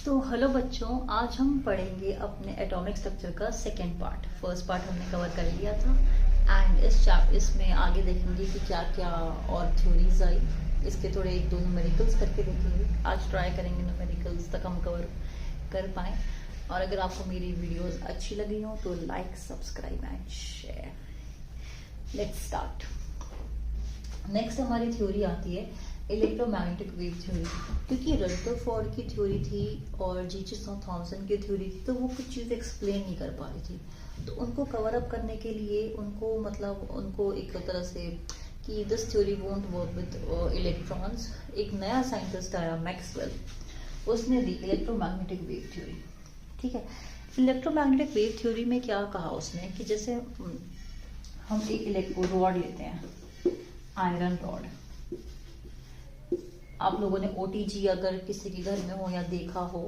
तो हेलो बच्चों, आज हम पढ़ेंगे अपने एटॉमिक स्ट्रक्चर का सेकेंड पार्ट। फर्स्ट पार्ट हमने कवर कर लिया था एंड इसमें आगे देखेंगे कि क्या क्या और थ्योरीज आई। इसके थोड़े एक दो न्यूमेरिकल्स करके देखेंगे। आज ट्राई करेंगे न्यूमेरिकल्स तक हम कवर कर पाएँ। और अगर आपको मेरी वीडियोस अच्छी लगी हो तो like, subscribe and share. Let's start. Next हमारी थ्योरी आती है इलेक्ट्रोमैग्नेटिक वेव थ्योरी। क्योंकि रदरफोर्ड की थ्योरी थी और थॉमसन की थ्योरी थी, तो वो कुछ चीज़ एक्सप्लेन नहीं कर पा रही थी। तो उनको कवर अप करने के लिए उनको एक तरह से कि this theory won't work with electrons, एक नया साइंटिस्ट आया मैक्सवेल, उसने दी इलेक्ट्रोमैग्नेटिक वेव थ्योरी। ठीक है, इलेक्ट्रोमैग्नेटिक वेव थ्योरी में क्या कहा उसने कि जैसे हम एक रॉड लेते हैं, आयरन रॉड। आप लोगों ने ओटीजी अगर किसी के घर में हो या देखा हो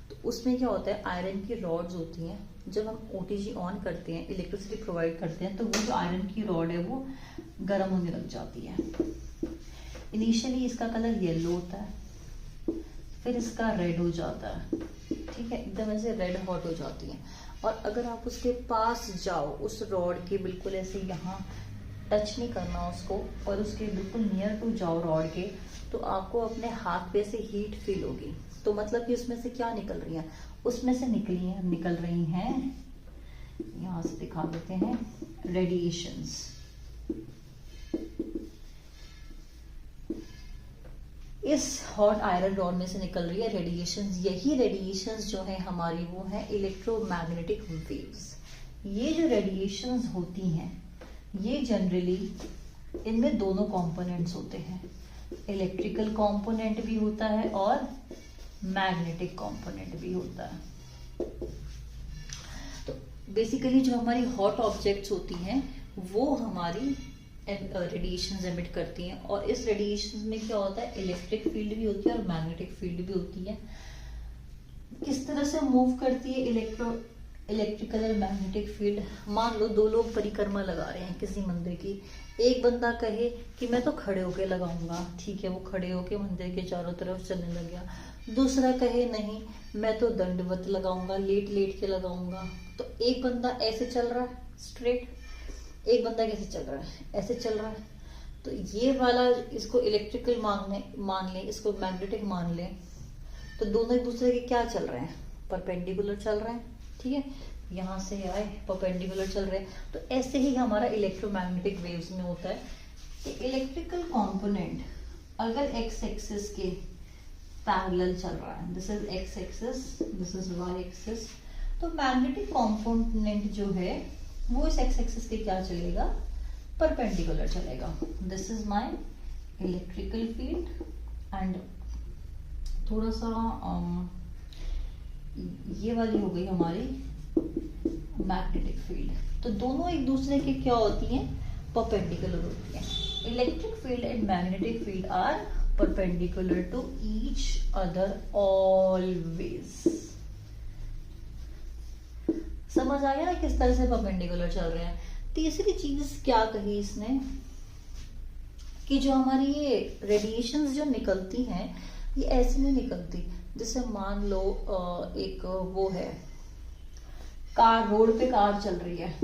तो उसमें क्या होता है, आयरन की रॉड्स होती हैं। जब हम ओटीजी ऑन करते हैं, इलेक्ट्रिसिटी प्रोवाइड करते हैं, तो वो जो आयरन की रॉड है वो गर्म होने लग जाती है। इनिशियली इसका कलर येलो होता है, फिर इसका रेड हो जाता है। ठीक है, एकदम ऐसे रेड हॉट हो जाती है। और अगर आप उसके पास जाओ, उस रॉड के बिल्कुल ऐसे यहाँ टच नहीं करना उसको, और उसके बिल्कुल नियर टू जाओ रॉड के, तो आपको अपने हाथ पे से हीट फील होगी। तो मतलब कि उसमें से क्या निकल रही है, उसमें से निकल रही हैं, यहां से दिखा देते हैं, रेडिएशंस। इस हॉट आयरन रॉड में से निकल रही है रेडिएशंस। यही रेडिएशंस जो है हमारी, वो है इलेक्ट्रोमैग्नेटिक वेव्स। ये जो रेडिएशंस होती हैं, ये जनरली इनमें दोनों कंपोनेंट्स होते हैं, इलेक्ट्रिकल कंपोनेंट भी होता है और मैग्नेटिक कंपोनेंट भी होता है। तो बेसिकली जो हमारी हॉट ऑब्जेक्ट्स होती हैं वो हमारी रेडिएशंस एमिट करती हैं, और इस रेडिएशंस में क्या होता है, इलेक्ट्रिक फील्ड भी होती है और मैग्नेटिक फील्ड भी होती है। किस तरह से मूव करती है इलेक्ट्रिकल और मैग्नेटिक फील्ड। मान लो दो लोग परिक्रमा लगा रहे हैं किसी मंदिर की। एक बंदा कहे कि मैं तो खड़े होके लगाऊंगा, ठीक है, वो खड़े होके मंदिर के चारों तरफ चलने लग गया। दूसरा कहे नहीं, मैं तो दंडवत लगाऊंगा, लेट लेट के लगाऊंगा। तो एक बंदा ऐसे चल रहा है स्ट्रेट, एक बंदा कैसे चल रहा है, ऐसे चल रहा है। तो ये वाला इसको इलेक्ट्रिकल मान लें, इसको मैग्नेटिक मान लें, तो दोनों एक दूसरे के क्या चल रहे हैं, परपेंडिकुलर चल रहे हैं। ठीक है, यहां से आए परपेंडिकुलर चल रहे हैं। तो ऐसे ही हमारा इलेक्ट्रोमैग्नेटिक वेव्स में होता है कि इलेक्ट्रिकल कंपोनेंट अगर एक्स एक्सिस के पैरेलल चल रहा है, this is X axis, this is Y axis, तो मैग्नेटिक कंपोनेंट जो है वो इस एक्स एक्सिस के क्या चलेगा, परपेंडिकुलर चलेगा। This is my electrical field and थोड़ा सा ये वाली हो गई हमारी मैग्नेटिक फील्ड। तो दोनों एक दूसरे के क्या होती हैं, परपेंडिकुलर होती हैं। Electric field and magnetic field are perpendicular to each other always. समझ आया ना किस तरह से परपेंडिकुलर चल रहे हैं। तीसरी चीज क्या कही इसने कि जो हमारी ये रेडिएशंस जो निकलती हैं, ये ऐसे नहीं निकलती। जैसे मान लो एक वो है कार, रोड पे कार चल रही है,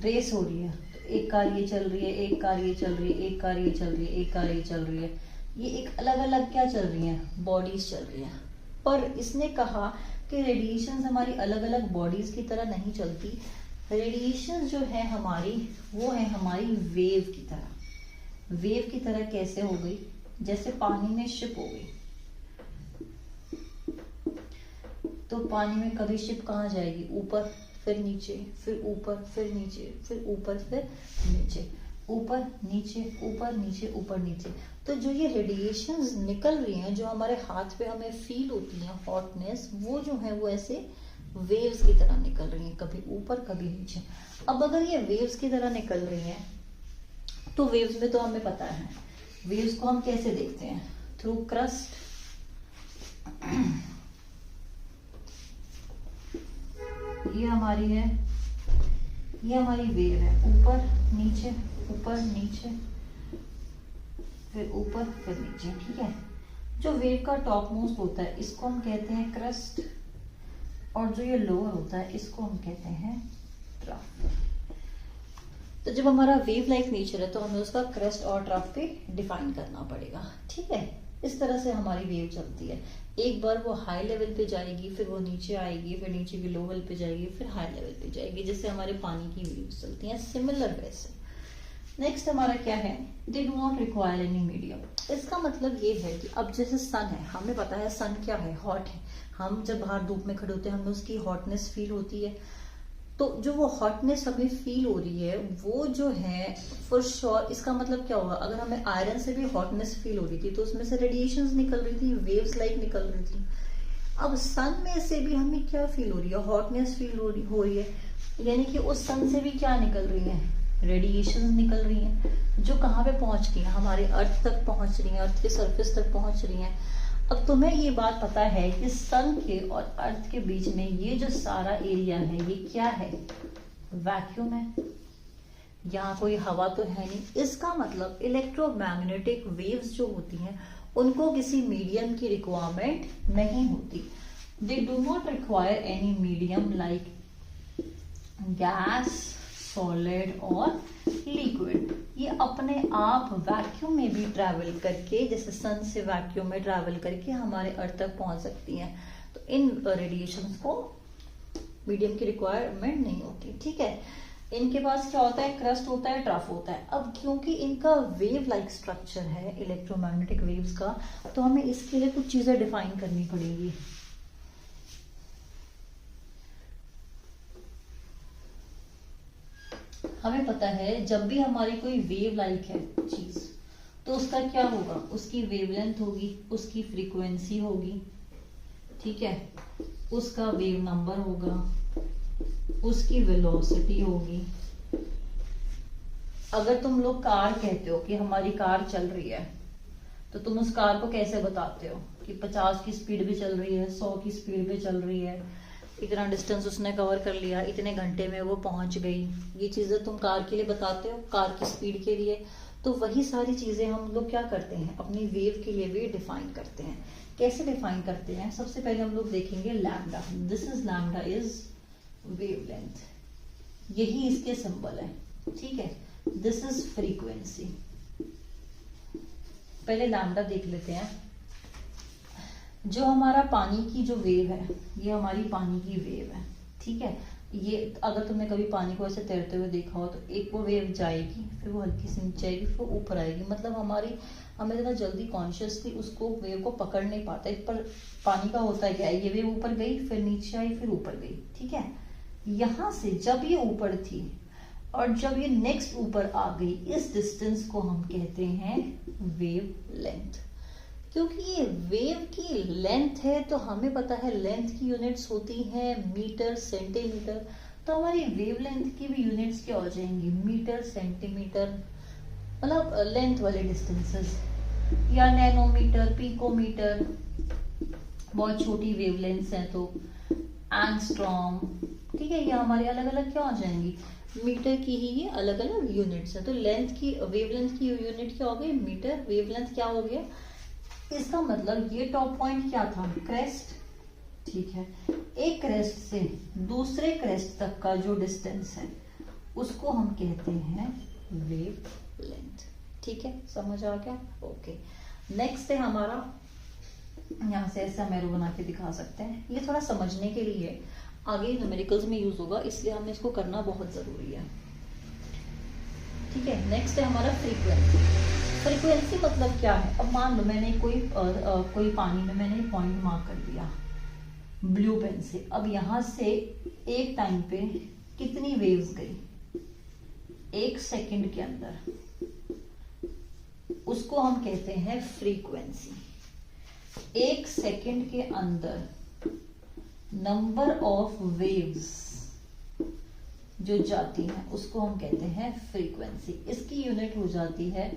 रेस हो रही है, तो एक कार ये चल रही है, एक कार ये चल रही है, एक कार ये चल रही है, एक कार ये चल रही है। ये एक अलग अलग क्या चल रही हैं, बॉडीज चल रही हैं। पर इसने कहा कि रेडिएशंस हमारी अलग अलग बॉडीज की तरह नहीं चलती। रेडिएशंस जो है हमारी, वो है हमारी वेव की तरह। वेव की तरह कैसे हो गई, जैसे पानी में शिप हो गई, तो पानी में कभी शिप कहाँ जाएगी, ऊपर फिर नीचे, फिर ऊपर फिर नीचे, फिर ऊपर फिर नीचे, ऊपर नीचे, ऊपर नीचे, ऊपर नीचे। तो जो ये रेडिएशंस निकल रही हैं, जो हमारे हाथ पे हमें फील होती हैं हॉटनेस, वो जो है वो ऐसे वेव्स की तरह निकल रही हैं, कभी ऊपर कभी नीचे। अब अगर ये वेव्स की तरह निकल रही हैं, तो वेव्स में तो हमें पता है, वेव्स को हम कैसे देखते हैं, थ्रू क्रस्ट। ये हमारी है, ये हमारी वेव है, ऊपर नीचे, ऊपर नीचे, फिर ऊपर फिर नीचे। ठीक है, जो वेव का टॉप मोस्ट होता है इसको हम कहते हैं क्रेस्ट, और जो ये लोअर होता है इसको हम कहते हैं ट्रफ। तो जब हमारा वेव लाइक नेचर है तो हमें उसका क्रेस्ट और ट्रफ पे डिफाइन करना पड़ेगा, ठीक है। इस तरह से हमारी वेव चलती है, एक बार वो हाई लेवल पे जाएगी, फिर वो नीचे आएगी, फिर नीचे की लो लेवल पे जाएगी, फिर हाई लेवल पे जाएगी, जैसे हमारे पानी की वेव्स चलती हैं, सिमिलर वैसे। नेक्स्ट हमारा क्या है, they do not require any medium. इसका मतलब ये है कि अब जैसे सन है, हमें पता है सन क्या है, हॉट है। हम जब बाहर धूप में खड़े होते हैं हमें उसकी हॉटनेस फील होती है, तो जो वो हॉटनेस हमें फील हो रही है वो जो है फॉर श्योर, इसका मतलब क्या होगा, अगर हमें आयरन से भी हॉटनेस फील हो रही थी तो उसमें से रेडिएशंस निकल रही थी, वेव्स लाइक निकल रही थी। अब सन में से भी हमें क्या फील हो रही है, हॉटनेस फील हो रही है, यानी कि उस सन से भी क्या निकल रही है, रेडिएशन निकल रही हैं, जो कहाँ पे पहुंच रही हैं, हमारे अर्थ तक पहुंच रही हैं, अर्थ के सरफेस तक पहुंच रही हैं। अब तुम्हें ये बात पता है कि सन के और अर्थ के बीच में ये जो सारा एरिया है ये क्या है, वैक्यूम है, यहाँ कोई हवा तो है नहीं। इसका मतलब इलेक्ट्रोमैग्नेटिक वेव्स जो होती हैं उनको किसी मीडियम की रिक्वायरमेंट नहीं होती। They do not require any medium like gas, solid और लिक्विड। ये अपने आप वैक्यूम में भी ट्रैवल करके, जैसे सन से वैक्यूम में ट्रैवल करके हमारे अर्थ तक पहुंच सकती हैं। तो इन रेडिएशंस को मीडियम की रिक्वायरमेंट नहीं होती, ठीक है। इनके पास क्या होता है, क्रस्ट होता है, ट्रफ होता है। अब क्योंकि इनका वेव लाइक स्ट्रक्चर है इलेक्ट्रोमैग्नेटिक वेव्स का, तो हमें इसके लिए कुछ चीजें डिफाइन करनी पड़ेगी। हमें पता है जब भी हमारी कोई वेव लाइक है चीज तो उसका क्या होगा, उसकी वेवलेंथ होगी, उसकी फ्रीक्वेंसी होगी, ठीक है, उसका वेव नंबर होगा, उसकी वेलोसिटी होगी। अगर तुम लोग कार कहते हो कि हमारी कार चल रही है तो तुम उस कार को कैसे बताते हो कि 50 की स्पीड पे चल रही है, 100 की स्पीड पे चल रही है, इतना डिस्टेंस उसने कवर कर लिया, इतने घंटे में वो पहुंच गई। ये चीजें तुम कार के लिए बताते हो, कार की स्पीड के लिए। तो वही सारी चीजें हम लोग क्या करते हैं, अपनी वेव के लिए भी डिफाइन करते हैं। कैसे डिफाइन करते हैं, सबसे पहले हम लोग देखेंगे lambda. This is lambda is wavelength, यही इसके सिंबल है, ठीक है। This is frequency. पहले लैम्डा देख लेते हैं। जो हमारा पानी की जो वेव है, ये हमारी पानी की वेव है, ठीक है। ये अगर तुमने कभी पानी को ऐसे तैरते हुए देखा हो तो एक वो वेव जाएगी, फिर वो हल्की सी नीचे आएगी, फिर ऊपर आएगी। मतलब हमें इतना जल्दी कॉन्शियसली उसको वेव को पकड़ नहीं पाता। पर पानी का होता है क्या, ये वेव ऊपर गई, फिर नीचे आई, फिर ऊपर गई, ठीक है। यहां से जब ये ऊपर थी और जब ये नेक्स्ट ऊपर आ गई, इस डिस्टेंस को हम कहते हैं वेव लेंथ। क्योंकि ये वेव की लेंथ है तो हमें पता है लेंथ की यूनिट्स होती हैं मीटर, सेंटीमीटर। तो हमारी वेव लेंथ की भी यूनिट्स क्या हो जाएंगी, मीटर, सेंटीमीटर, मतलब लेंथ वाले डिस्टेंसेस, या नैनोमीटर, पिकोमीटर, बहुत छोटी वेव लेंथ्स हैं तो एंगस्ट्रॉम, ठीक है। ये हमारी अलग अलग क्या हो जाएंगी, मीटर की ही ये अलग अलग यूनिट्स है। तो लेंथ की, वेव लेंथ की यूनिट क्या हो गई, मीटर, वेव लेंथ क्या हो गया। इसका मतलब ये टॉप पॉइंट क्या था, क्रेस्ट, ठीक है। एक क्रेस्ट से दूसरे क्रेस्ट तक का जो डिस्टेंस है उसको हम कहते हैं वेव लेंथ, ठीक है। समझ आ गया, ओके। नेक्स्ट है हमारा, यहां से ऐसा मैरो बना के दिखा सकते हैं। ये थोड़ा समझने के लिए आगे न्यूमेरिकल्स में यूज होगा, इसलिए हमें इसको करना बहुत जरूरी है, ठीक है। नेक्स्ट है हमारा फ्रीक्वेंसी। फ्रीक्वेंसी मतलब क्या है, अब मान लो मैंने कोई पानी में मैंने पॉइंट मार्क कर दिया ब्लू पेन से। अब यहां से एक टाइम पे कितनी वेव्स गई, 1 सेकंड के अंदर, उसको हम कहते हैं फ्रीक्वेंसी। 1 सेकंड के अंदर नंबर ऑफ वेव्स जो जाती हैं उसको हम कहते हैं फ्रीक्वेंसी। इसकी यूनिट हो जाती है,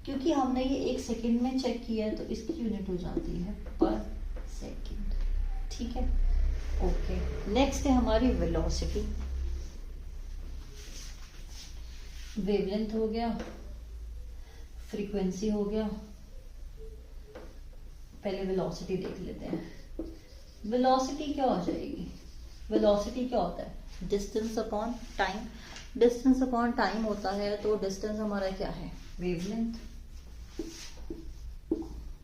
क्योंकि हमने ये 1 सेकंड में चेक किया है तो इसकी यूनिट हो जाती है पर सेकंड, ठीक है, ओके। नेक्स्ट है हमारी वेलोसिटी। वेवलेंथ हो गया, फ्रीक्वेंसी हो गया, पहले वेलोसिटी देख लेते हैं। वेलोसिटी क्या हो जाएगी? वेलोसिटी क्या होता है? Distance upon time. Distance upon time होता है, तो डिस्टेंस हमारा क्या है? वेवलेंथ,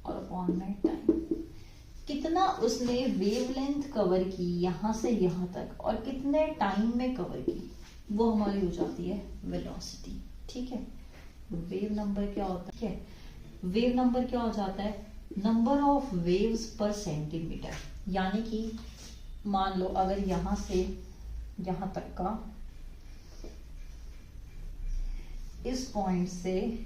और अपॉन में टाइम। कितना उसने वेवलेंथ कवर की यहां से यहां तक, और कितने टाइम में कवर की, वो हमारी हो जाती है वेलोसिटी। ठीक है, वेव नंबर क्या होता है? वेव नंबर क्या हो जाता है? नंबर ऑफ वेव्स पर सेंटीमीटर। यानी कि मान लो अगर यहां से यहां तक का, इस पॉइंट से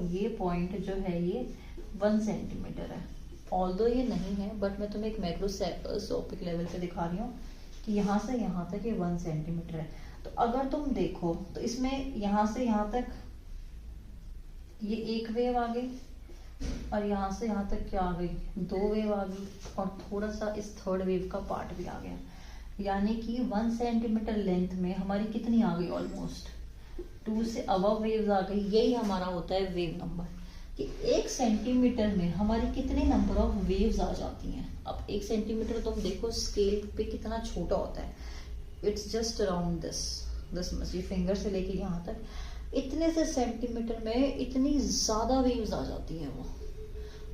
ये पॉइंट जो है ये 1 सेंटीमीटर है। ऑल्दो ये नहीं है, बट मैं तुम्हें एक मैक्रोस्कोपिक लेवल पे दिखा रही हूँ कि यहाँ से यहाँ तक ये 1 सेंटीमीटर है। तो अगर तुम देखो तो इसमें यहाँ से यहाँ तक ये एक वेव आ गई, और यहाँ से यहाँ तक क्या आ गई? 2 वेव आ गई, और थोड़ा सा इस थर्ड वेव का पार्ट भी आ गया। यानी कि 1 सेंटीमीटर लेंथ में हमारी कितनी आ गई? ऑलमोस्ट 2 से अबव वेव्स आ गई। यही हमारा होता है वेव नंबर, कि 1 सेंटीमीटर में हमारी कितने नंबर ऑफ वेव्स आ जाती हैं। अब 1 सेंटीमीटर तुम देखो स्केल पे कितना छोटा होता है, it's just around this much, ये फिंगर से लेके यहाँ तक, इतने से सेंटीमीटर में इतनी ज्यादा वेव्स आ जाती हैं, वो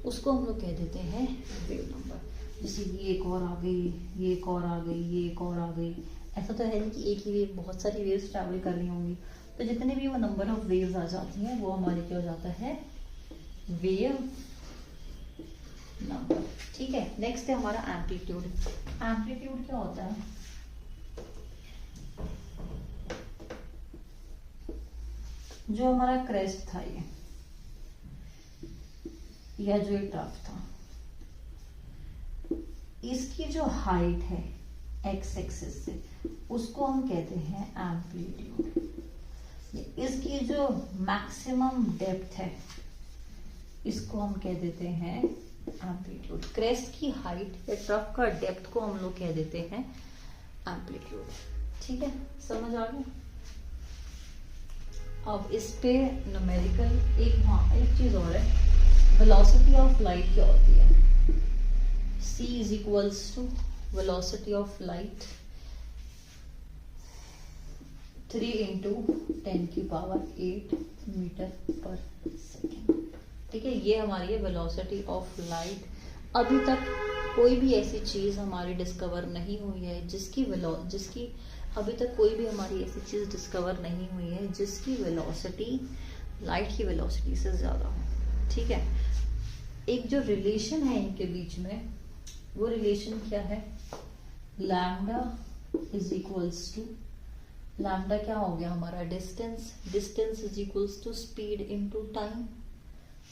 उसको हम लोग कह देते हैं वेव नंबर। जैसे ये एक और आ गई, ये एक और आ गई, ये एक और आ गई। ऐसा तो है नहीं कि एक ही वेव, बहुत सारी वेव्स ट्रैवल कर रही होंगी, तो जितने भी वो नंबर ऑफ वेव्स आ जाती हैं वो हमारे क्या हो जाता है? Wave number. ठीक है, नेक्स्ट है हमारा एम्पलीट्यूड। एम्पलीट्यूड क्या होता है? जो हमारा क्रेस्ट था ये, या जो एक ट्रफ था, इसकी जो हाइट है एक्स एक्सिस से, उसको हम कहते हैं एम्पलीट्यूड। इसकी जो मैक्सिमम डेप्थ है, इसको हम कह देते हैं एम्पलीट्यूड। क्रेस्ट की हाइट या ट्रफ का डेप्थ को हम लोग कह देते हैं एम्पलीट्यूड। ठीक है, समझ आ गया? अब इस पे न्यूमेरिकल एक चीज और है, वेलोसिटी ऑफ लाइट क्या होती है? c is equals to velocity of light 3 into 10⁸ metre per second. ठीक है, ये हमारी है वेलोसिटी ऑफ लाइट। अभी तक कोई भी ऐसी चीज हमारी डिस्कवर नहीं हुई है जिसकी अभी तक कोई भी हमारी ऐसी चीज डिस्कवर नहीं हुई है जिसकी वेलोसिटी लाइट की वेलोसिटी से ज्यादा हो। ठीक है, एक जो रिलेशन है इनके बीच में, वो रिलेशन क्या है? Lambda is equals to, lambda क्या हो गया हमारा? Distance. Distance is equals to speed into time.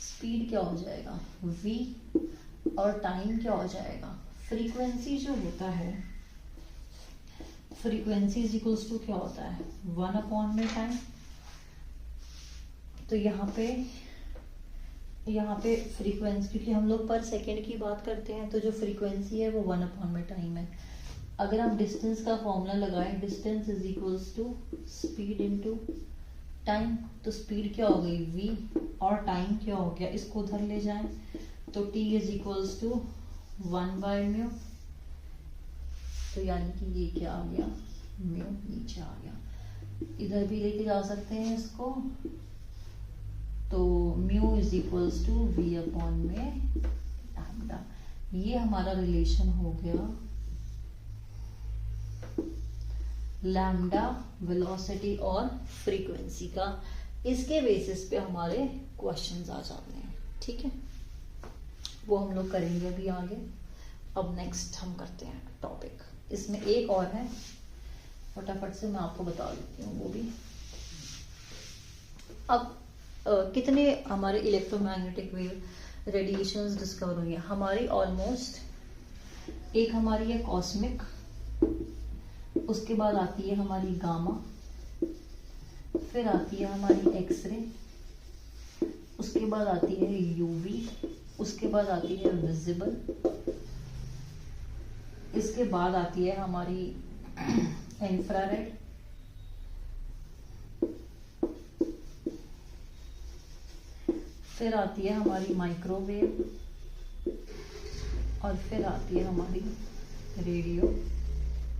Speed क्या हो जाएगा? v, और टाइम क्या हो जाएगा? फ्रीक्वेंसी जो होता है, फ्रीक्वेंसी इज इक्वल्स टू क्या होता है? 1 अपॉन में टाइम। तो यहाँ पे फ्रीक्वेंसी, क्योंकि हम लोग पर सेकेंड की बात करते हैं, तो जो फ्रीक्वेंसी है वो 1 अपॉन में टाइम है। अगर हम डिस्टेंस का फॉर्मूला लगाएं, distance is equals to speed into time, तो स्पीड क्या हो गई? v, और टाइम क्या हो गया? इसको उधर ले जाएं, तो t इज इक्वल्स टू 1/μ। तो यानी कि ये क्या आ गया? म्यू नीचे आ गया। इधर भी लेके जा सकते हैं इसको, तो mu is equals to v upon में लैम्डा। ये हमारा रिलेशन हो गया लैम्डा, वेलोसिटी और फ्रीक्वेंसी का। इसके बेसिस पे हमारे क्वेश्चंस आ जाते हैं। ठीक है, वो हम लोग करेंगे अभी आगे। अब नेक्स्ट हम करते हैं टॉपिक, इसमें एक और है, फटाफट से मैं आपको बता देती हूँ वो भी। अब कितने हमारे इलेक्ट्रोमैग्नेटिक वेव रेडिएशंस डिस्कवर हुई है हमारी? ऑलमोस्ट एक हमारी है कॉस्मिक, उसके बाद आती है हमारी गामा, फिर आती है हमारी एक्सरे, उसके बाद आती है यूवी, उसके बाद आती है विजिबल, इसके बाद आती है हमारी इंफ्रारेड, फिर आती है हमारी माइक्रोवेव, और फिर आती है हमारी रेडियो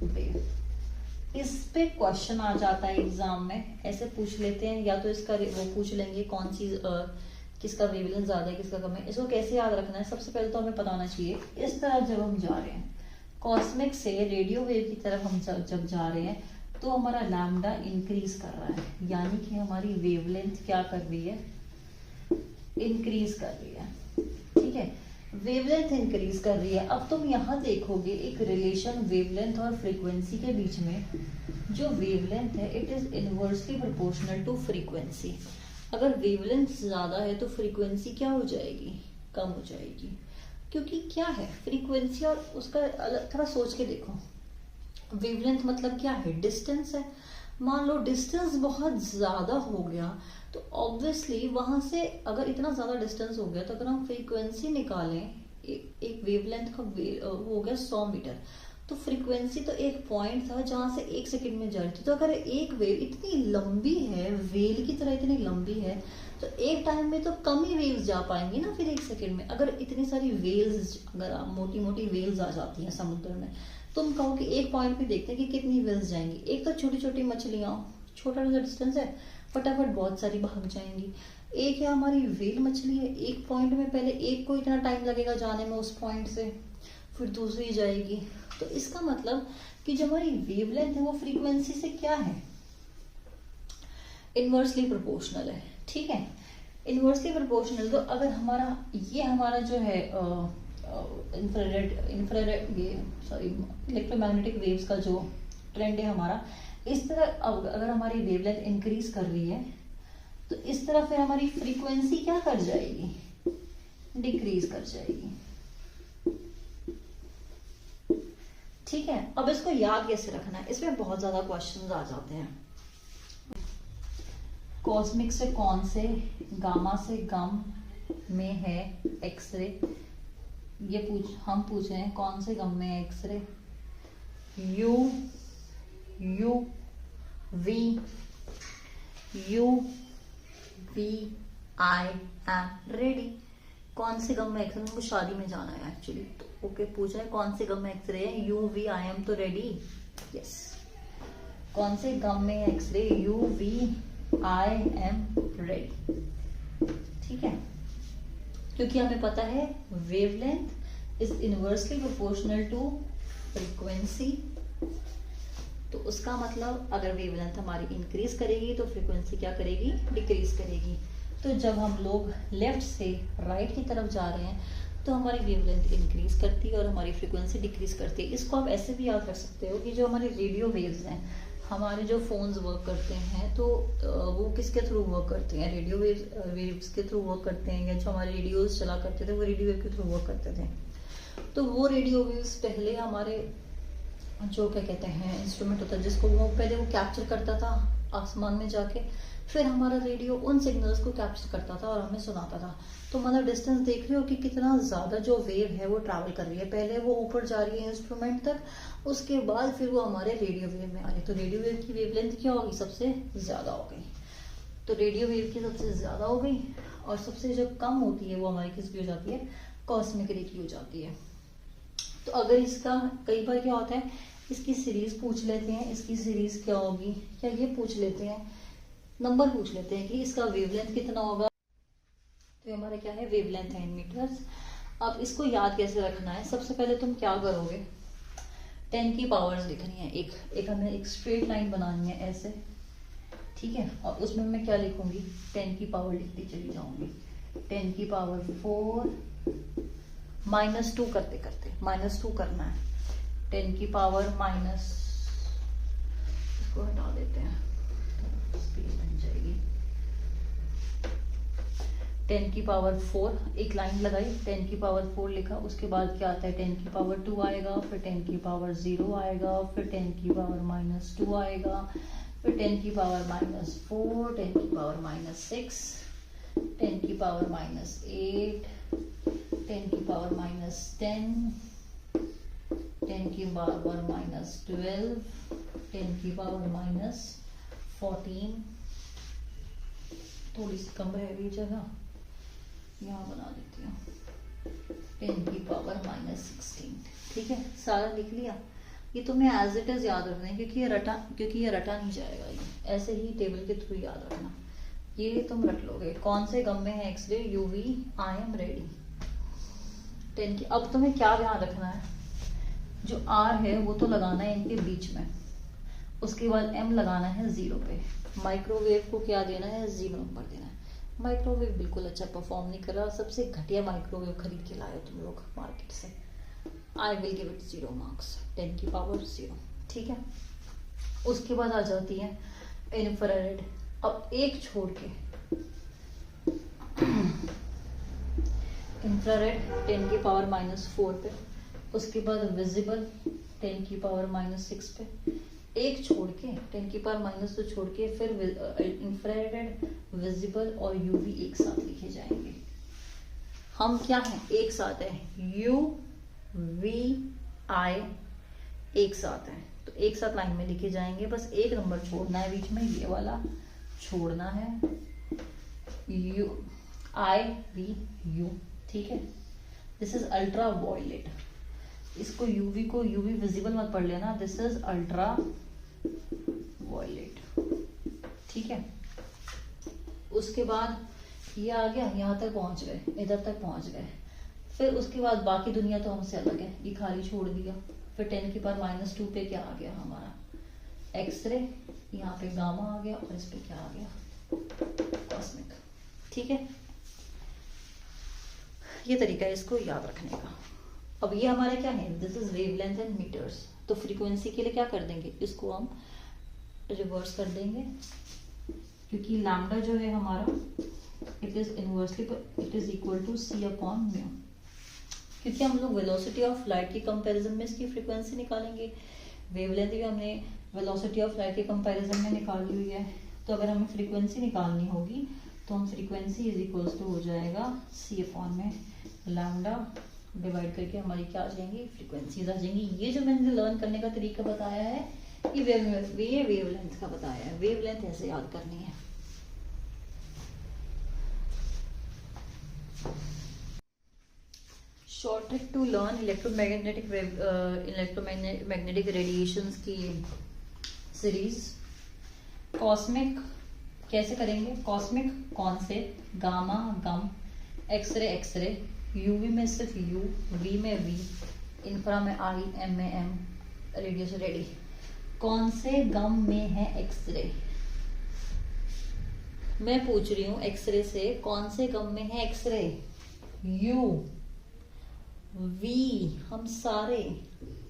वेव। इस पे क्वेश्चन आ जाता है एग्जाम में, ऐसे पूछ लेते हैं, या तो इसका वो पूछ लेंगे कौन सी किसका वेवलेंथ ज्यादा है किसका कम है। इसको कैसे याद रखना है, सबसे पहले तो हमें पता होना चाहिए इस तरफ जब हम जा रहे हैं कॉस्मिक से रेडियो वेव की तरफ हम जब जा रहे हैं तो हमारा लैम्डा इंक्रीज कर रहा है, यानी कि हमारी वेवलेंथ क्या कर रही है, इंक्रीज कर रही है। ठीक है, वेवलेंथ इंक्रीज कर रही है। अब तुम यहाँ देखोगे एक रिलेशन वेवलेंथ और फ्रीक्वेंसी के बीच में। जो वेवलेंथ है it is inversely proportional to frequency. अगर वेवलेंथ ज्यादा है तो फ्रीक्वेंसी क्या हो जाएगी, कम हो जाएगी। क्योंकि क्या है फ्रीक्वेंसी और उसका अलग थोड़ा सोच के देखो। वेवलेंथ मतलब क्या है, डिस्टेंस है। मान लो डिस्टेंस बहुत ज्यादा हो गया तो ऑब्वियसली वहां से अगर इतना ज्यादा डिस्टेंस हो गया तो अगर हम फ्रीक्वेंसी निकालें, एक वेवलेंथ का हो गया 100 मीटर, तो फ्रीक्वेंसी तो एक पॉइंट था जहां से 1 सेकंड में जा रही थी। तो अगर एक वेव इतनी लंबी है, वेल की तरह इतनी लंबी है, तो एक टाइम में तो कम ही वेव्स जा पाएंगी ना फिर 1 सेकंड में। अगर इतनी सारी वेव्स, अगर मोटी मोटी वेव्स आ जाती हैं समुद्र में, तुम कहो कि एक पॉइंट पे देखते हैं कि कितनी वेव्स जाएंगी। एक तो छोटी छोटी मछलियां, छोटा सा डिस्टेंस है, फटाफट बहुत सारी भाग जाएंगी। एक है हमारी वेल मछली है, एक पॉइंट में पहले एक को इतना टाइम लगेगा जाने में उस पॉइंट से, फिर दूसरी जाएगी। तो इसका मतलब कि जो हमारी वेवलेंथ है वो फ्रीक्वेंसी से क्या है, इनवर्सली प्रोपोर्शनल है। ठीक है, इनवर्सली प्रोपोर्शनल। तो अगर हमारा ये हमारा जो है इंफ्रारेड ये सॉरी इलेक्ट्रोमैग्नेटिक वेव्स का जो ट्रेंड है हमारा, इस तरह अगर हमारी वेवलेंथ इंक्रीज कर रही है तो इस तरह फिर हमारी फ्रीक्वेंसी क्या कर जाएगी, डिक्रीज कर जाएगी। ठीक है, अब इसको याद कैसे रखना है, इसमें बहुत ज्यादा क्वेश्चंस आ जाते हैं। कॉस्मिक से कौन से, गामा से गम में है एक्सरे, ये हम पूछ रहे हैं कौन से गम में है X-ray. U V I am ready. कौन से गम में एक्सरे, उनको शादी में जाना है एक्चुअली, तो ओके पूछ रहे हैं कौन से गम में एक्सरे है। यू वी आई एम तो रेडी, यस। कौन से गम में X-ray, U V I am ready. ठीक है, क्योंकि हमें पता है wavelength is inversely proportional to frequency. तो उसका मतलब अगर वेवलेंथ हमारी इंक्रीज करेगी तो फ्रीक्वेंसी क्या करेगी, डिक्रीज करेगी। तो जब हम लोग लेफ्ट से राइट की तरफ जा रहे हैं तो हमारी वेवलेंथ इंक्रीज करती है और हमारी फ्रीक्वेंसी डिक्रीज करती है। इसको आप ऐसे भी याद रख सकते हो कि जो हमारे रेडियो वेव्स हैं, हमारे जो फोन्स वर्क करते हैं तो वो किसके थ्रू वर्क करते हैं, रेडियो वेव्स के थ्रू वर्क करते हैं। या जो हमारे रेडियोज चला करते थे वो रेडियो वेव के थ्रू वर्क करते थे। तो वो रेडियो वेव्स पहले हमारे जो क्या कहते हैं इंस्ट्रूमेंट होता है जिसको वो पहले वो कैप्चर करता था आसमान में जाके, फिर हमारा रेडियो उन सिग्नल्स को कैप्चर करता था और हमें सुनाता था। तो मतलब डिस्टेंस देख रहे हो कि कितना ज्यादा जो वेव है वो ट्रैवल कर रही है। पहले वो ऊपर जा रही है इंस्ट्रूमेंट तक, उसके बाद फिर वो हमारे रेडियो वेव में आ रही है। तो रेडियो वेव की वेवलेंथ क्या होगी, सबसे ज्यादा हो गई। तो रेडियो वेव की सबसे ज्यादा हो गई और सबसे जो कम होती है वो हमारी किसकी हो जाती है, कॉस्मिक रे की हो जाती है। तो अगर इसका कई बार क्या होता है, इसकी सीरीज पूछ लेते हैं, इसकी सीरीज क्या होगी, या ये पूछ लेते हैं, नंबर पूछ लेते हैं कि इसका वेवलेंथ कितना होगा। तो हमारा क्या है, वेवलेंथ है इन मीटर्स। अब इसको याद कैसे रखना है, सबसे पहले तुम क्या करोगे, 10 की पावर्स लिखनी है। एक हमें एक स्ट्रेट लाइन बनानी है ऐसे, ठीक है। और उसमें मैं क्या लिखूंगी, 10 की पावर लिखती चली जाऊंगी। 10 की पावर 4 -2 करते करते -2 करना है। 10 की पावर माइनस, इसको हटा देते हैं, स्पेस बन जाएगी। 10 की पावर 4, एक लाइन लगाई, 10 की पावर 4 लिखा। उसके बाद क्या आता है, 10 की पावर 2 आएगा, फिर 10 की पावर 0 आएगा, फिर 10 की पावर -2 आएगा, फिर 10 की पावर -4, 10 की पावर -6, 10 की पावर -8, 10 की पावर -10, 10 की पावर -12, 10 की पावर -14। थोड़ी सी कम रह गई जगह, यहाँ बना देती हूँ। 10 की पावर 16। ठीक है, सारा लिख लिया। ये तुम्हें एज इट इज याद रखना है, क्योंकि ये रटा नहीं जाएगा, ये ऐसे ही टेबल के थ्रू याद रखना। ये तुम रट लोगे। कौन से गम में है X-ray? UV, I am ready. 10 की। अब तुम्हें क्या ध्यान रखना है, जो आर है वो तो लगाना है इनके बीच में, उसके बाद एम लगाना है 0 पे। माइक्रोवेव को क्या देना है? 0 नंबर देना है। माइक्रोवेव बिल्कुल अच्छा परफॉर्म नहीं कर रहा, सबसे घटिया माइक्रोवेव खरीद के लाए हो तुम लोग मार्केट से। I will give it 0 marks, 10 की पावर 0। ठीक है, उसके बाद आ जाती है इंफ्रारेड। अब एक छोड़ के इंफ्रारेड 10 की पावर -4 पे, उसके बाद विजिबल 10 की पावर -6 पे, एक छोड़ के 10 की पावर -2 छोड़ के फिर इंफ्रारेड, विजिबल और यूवी एक साथ लिखे जाएंगे। हम क्या हैं? एक साथ है, यू वी आई एक साथ है, तो एक साथ लाइन में लिखे जाएंगे। बस एक नंबर छोड़ना है बीच में, ये वाला छोड़ना है, यू आई वी यू। ठीक है, दिस इज अल्ट्रा वायलेट। इसको यूवी को यूवी विजिबल मत पढ़ लेना, दिस इज अल्ट्रा वायलेट। ठीक है, उसके बाद ये आ गया, यहाँ तक पहुंच गए, इधर तक पहुंच गए। फिर उसके बाद बाकी दुनिया तो हमसे अलग है, ये खाली छोड़ दिया। फिर 10 की पावर -2 पे क्या आ गया हमारा? एक्सरे, यहाँ पे गामा आ गया, और इस पे क्या आ गया? कॉस्मिक। ठीक है, ये तरीका है इसको याद रखने का। अब ये हमारे क्या है? This is wavelength and metres. तो फ्रीक्वेंसी के लिए क्या कर देंगे? इसको हम रिवर्स कर देंगे, क्योंकि लैम्डा जो है हमारा it is inversely it is equal to c upon mu. क्योंकि हम लोग वेलोसिटी ऑफ लाइट के कंपैरिजन में इसकी फ्रीक्वेंसी निकालेंगे, वेवलेंथ भी हमने वेलोसिटी ऑफ लाइट के कंपैरिजन में निकाली हुई है। तो अगर हमें फ्रीक्वेंसी निकालनी होगी तो हम फ्रीक्वेंसी इज इक्वल्स टू हो जाएगा c अपॉन में लैम्डा डिवाइड करके हमारी क्या आ जाएंगी? फ्रीक्वेंसीज आ जाएंगी। ये जो मैंने लर्न करने का तरीका बताया है, ये वेवलेंथ का बताया है। वेवलेंथ ऐसे याद करनी है। Short trick to learn electromagnetic radiations की सीरीज। कॉस्मिक कैसे करेंगे? कॉस्मिक कौन से? गामा गम, एक्सरे यूवी में सिर्फ यू, वी में वी, इंफ्रा में आई, एम में एम, रेडियो से रेडी। कौन से गम में है एक्सरे? मैं पूछ रही हूं एक्सरे से, कौन से गम में है एक्सरे? यू वी, हम सारे,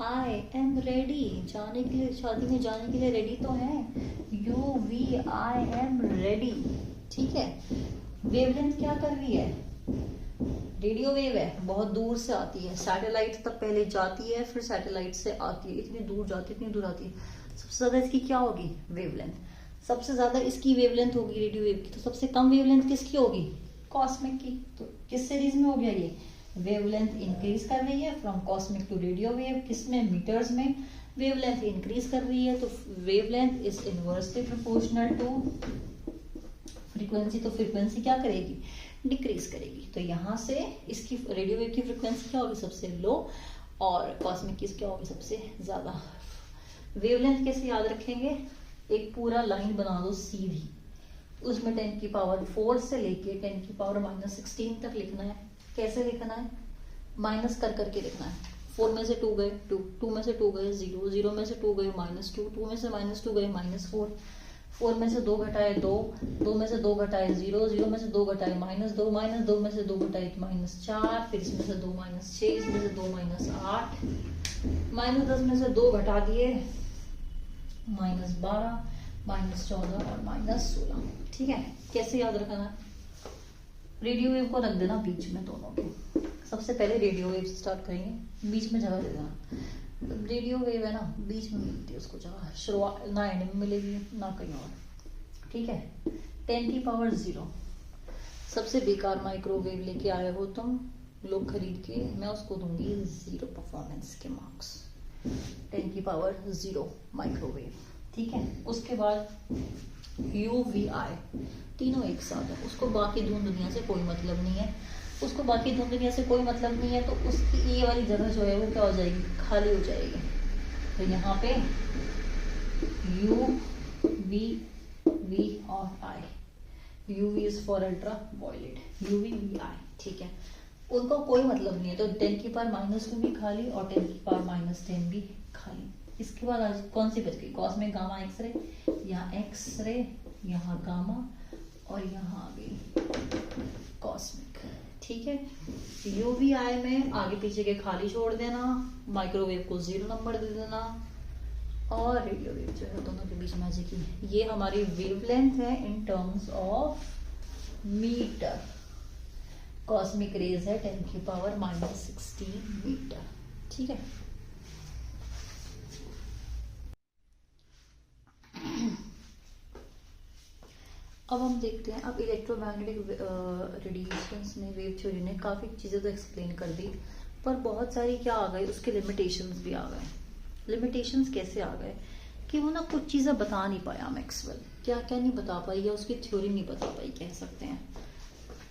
आई एम रेडी, जाने के लिए, शादी में जाने के लिए रेडी तो है। U V I am ready. ठीक है, वेवलेंथ क्या कर रही है? रेडियो वेव है, बहुत दूर से आती है, सैटेलाइट तक पहले जाती है, फिर सैटेलाइट से आती है, इतनी दूर जाती है, इतनी दूर आती है। सबसे ज्यादा इसकी क्या होगी? वेवलेंथ। सबसे ज्यादा इसकी वेवलेंथ होगी रेडियो वेव की। तो सबसे कम वेवलेंथ किसकी होगी? कॉस्मिक की। तो किस सीरीज में हो गया ये? वेवलेंथ इंक्रीज कर रही है from cosmic to radio wave. किसमें? मीटर्स में। वेवलेंथ इंक्रीज कर रही है, तो wavelength is inversely proportional to frequency. तो फ्रीक्वेंसी क्या करेगी? डिक्रीज करेगी। तो यहाँ से इसकी रेडियो वेव की फ्रीक्वेंसी क्या होगी? सबसे लो, और कॉस्मिक की क्या होगी? सबसे ज्यादा। वेवलेंथ कैसे याद रखेंगे? एक पूरा लाइन बना दो सीधी, उसमें 10 की पावर 4 से लेके 10 की पावर -16 तक लिखना है। कैसे लिखना है? माइनस कर करके लिखना है। 4 में से 2 गए 2, 2 में से 2 गए 0, 0 में से 2 गए -2, 2 में से -2 गए -4, 4 में से 2 घटाए 2, 2 में से 2 घटाए 0, 0 में से 2 घटाए -2, -2 में से 2 घटाए -4, फिर इसमें से 2 -6, इसमें से 2 -8, -10 में से 2 घटा दिए -12, -14 और -16। ठीक है, कैसे याद रखना है? रेडियो वेव को रख देना बीच में दोनों के। सबसे पहले रेडियो वेव से स्टार्ट करेंगे, बीच में जगह दे देना। रेडियो वेव है ना, बीच में मिलती है उसको जगह, शुरुआत ना एंड में मिलेगी ना कहीं और। ठीक है, 10 की पावर 0 सबसे बेकार माइक्रोवेव लेके आए हो तुम लोग खरीद के, मैं उसको दूंगी 0 परफॉर्मेंस के मार्क्स। 10 की पावर 0 माइक्रोवेव। ठीक है, उसके बाद UVI तीनों एक साथ है, उसको बाकी दुनिया से कोई मतलब नहीं है। उसको बाकी 2 दुनिया से कोई मतलब नहीं है, तो उसकी ये वाली जगह जो है वो क्या हो जाएगी, खाली हो जाएगी। तो यहाँ पे यू वी वी और I, UV is for ultra violet, UV V I, ठीक है, उनको कोई मतलब नहीं है। तो 10⁻⁻2 भी खाली और 10⁻10 भी खाली। इसके बाद आज कौन सी बच गई, कॉस्मिक गामा एक्सरे, यहाँ एक्सरे, यहाँ गामा और यहाँ आ गई कॉस्मिक, ठीक है। यूवीआई में आगे पीछे के खाली छोड़ देना, माइक्रोवेव को 0 नंबर दे देना, और रेडियो वेव जो है दोनों के बीच में आ जाएगी। ये हमारी वेवलेंथ है in terms of metre. Cosmic rays है 10⁻16 मीटर, ठीक है। अब हम देखते हैं, अब इलेक्ट्रोमैग्नेटिक रेडिएशंस ने, वेव थ्योरी ने काफ़ी चीज़ें तो एक्सप्लेन कर दी, पर बहुत सारी क्या आ गई, उसके लिमिटेशंस भी आ गए। लिमिटेशंस कैसे आ गए कि वो ना कुछ चीज़ें बता नहीं पाया मैक्सवेल, क्या क्या नहीं बता पाई, या उसकी थ्योरी नहीं बता पाई कह सकते हैं।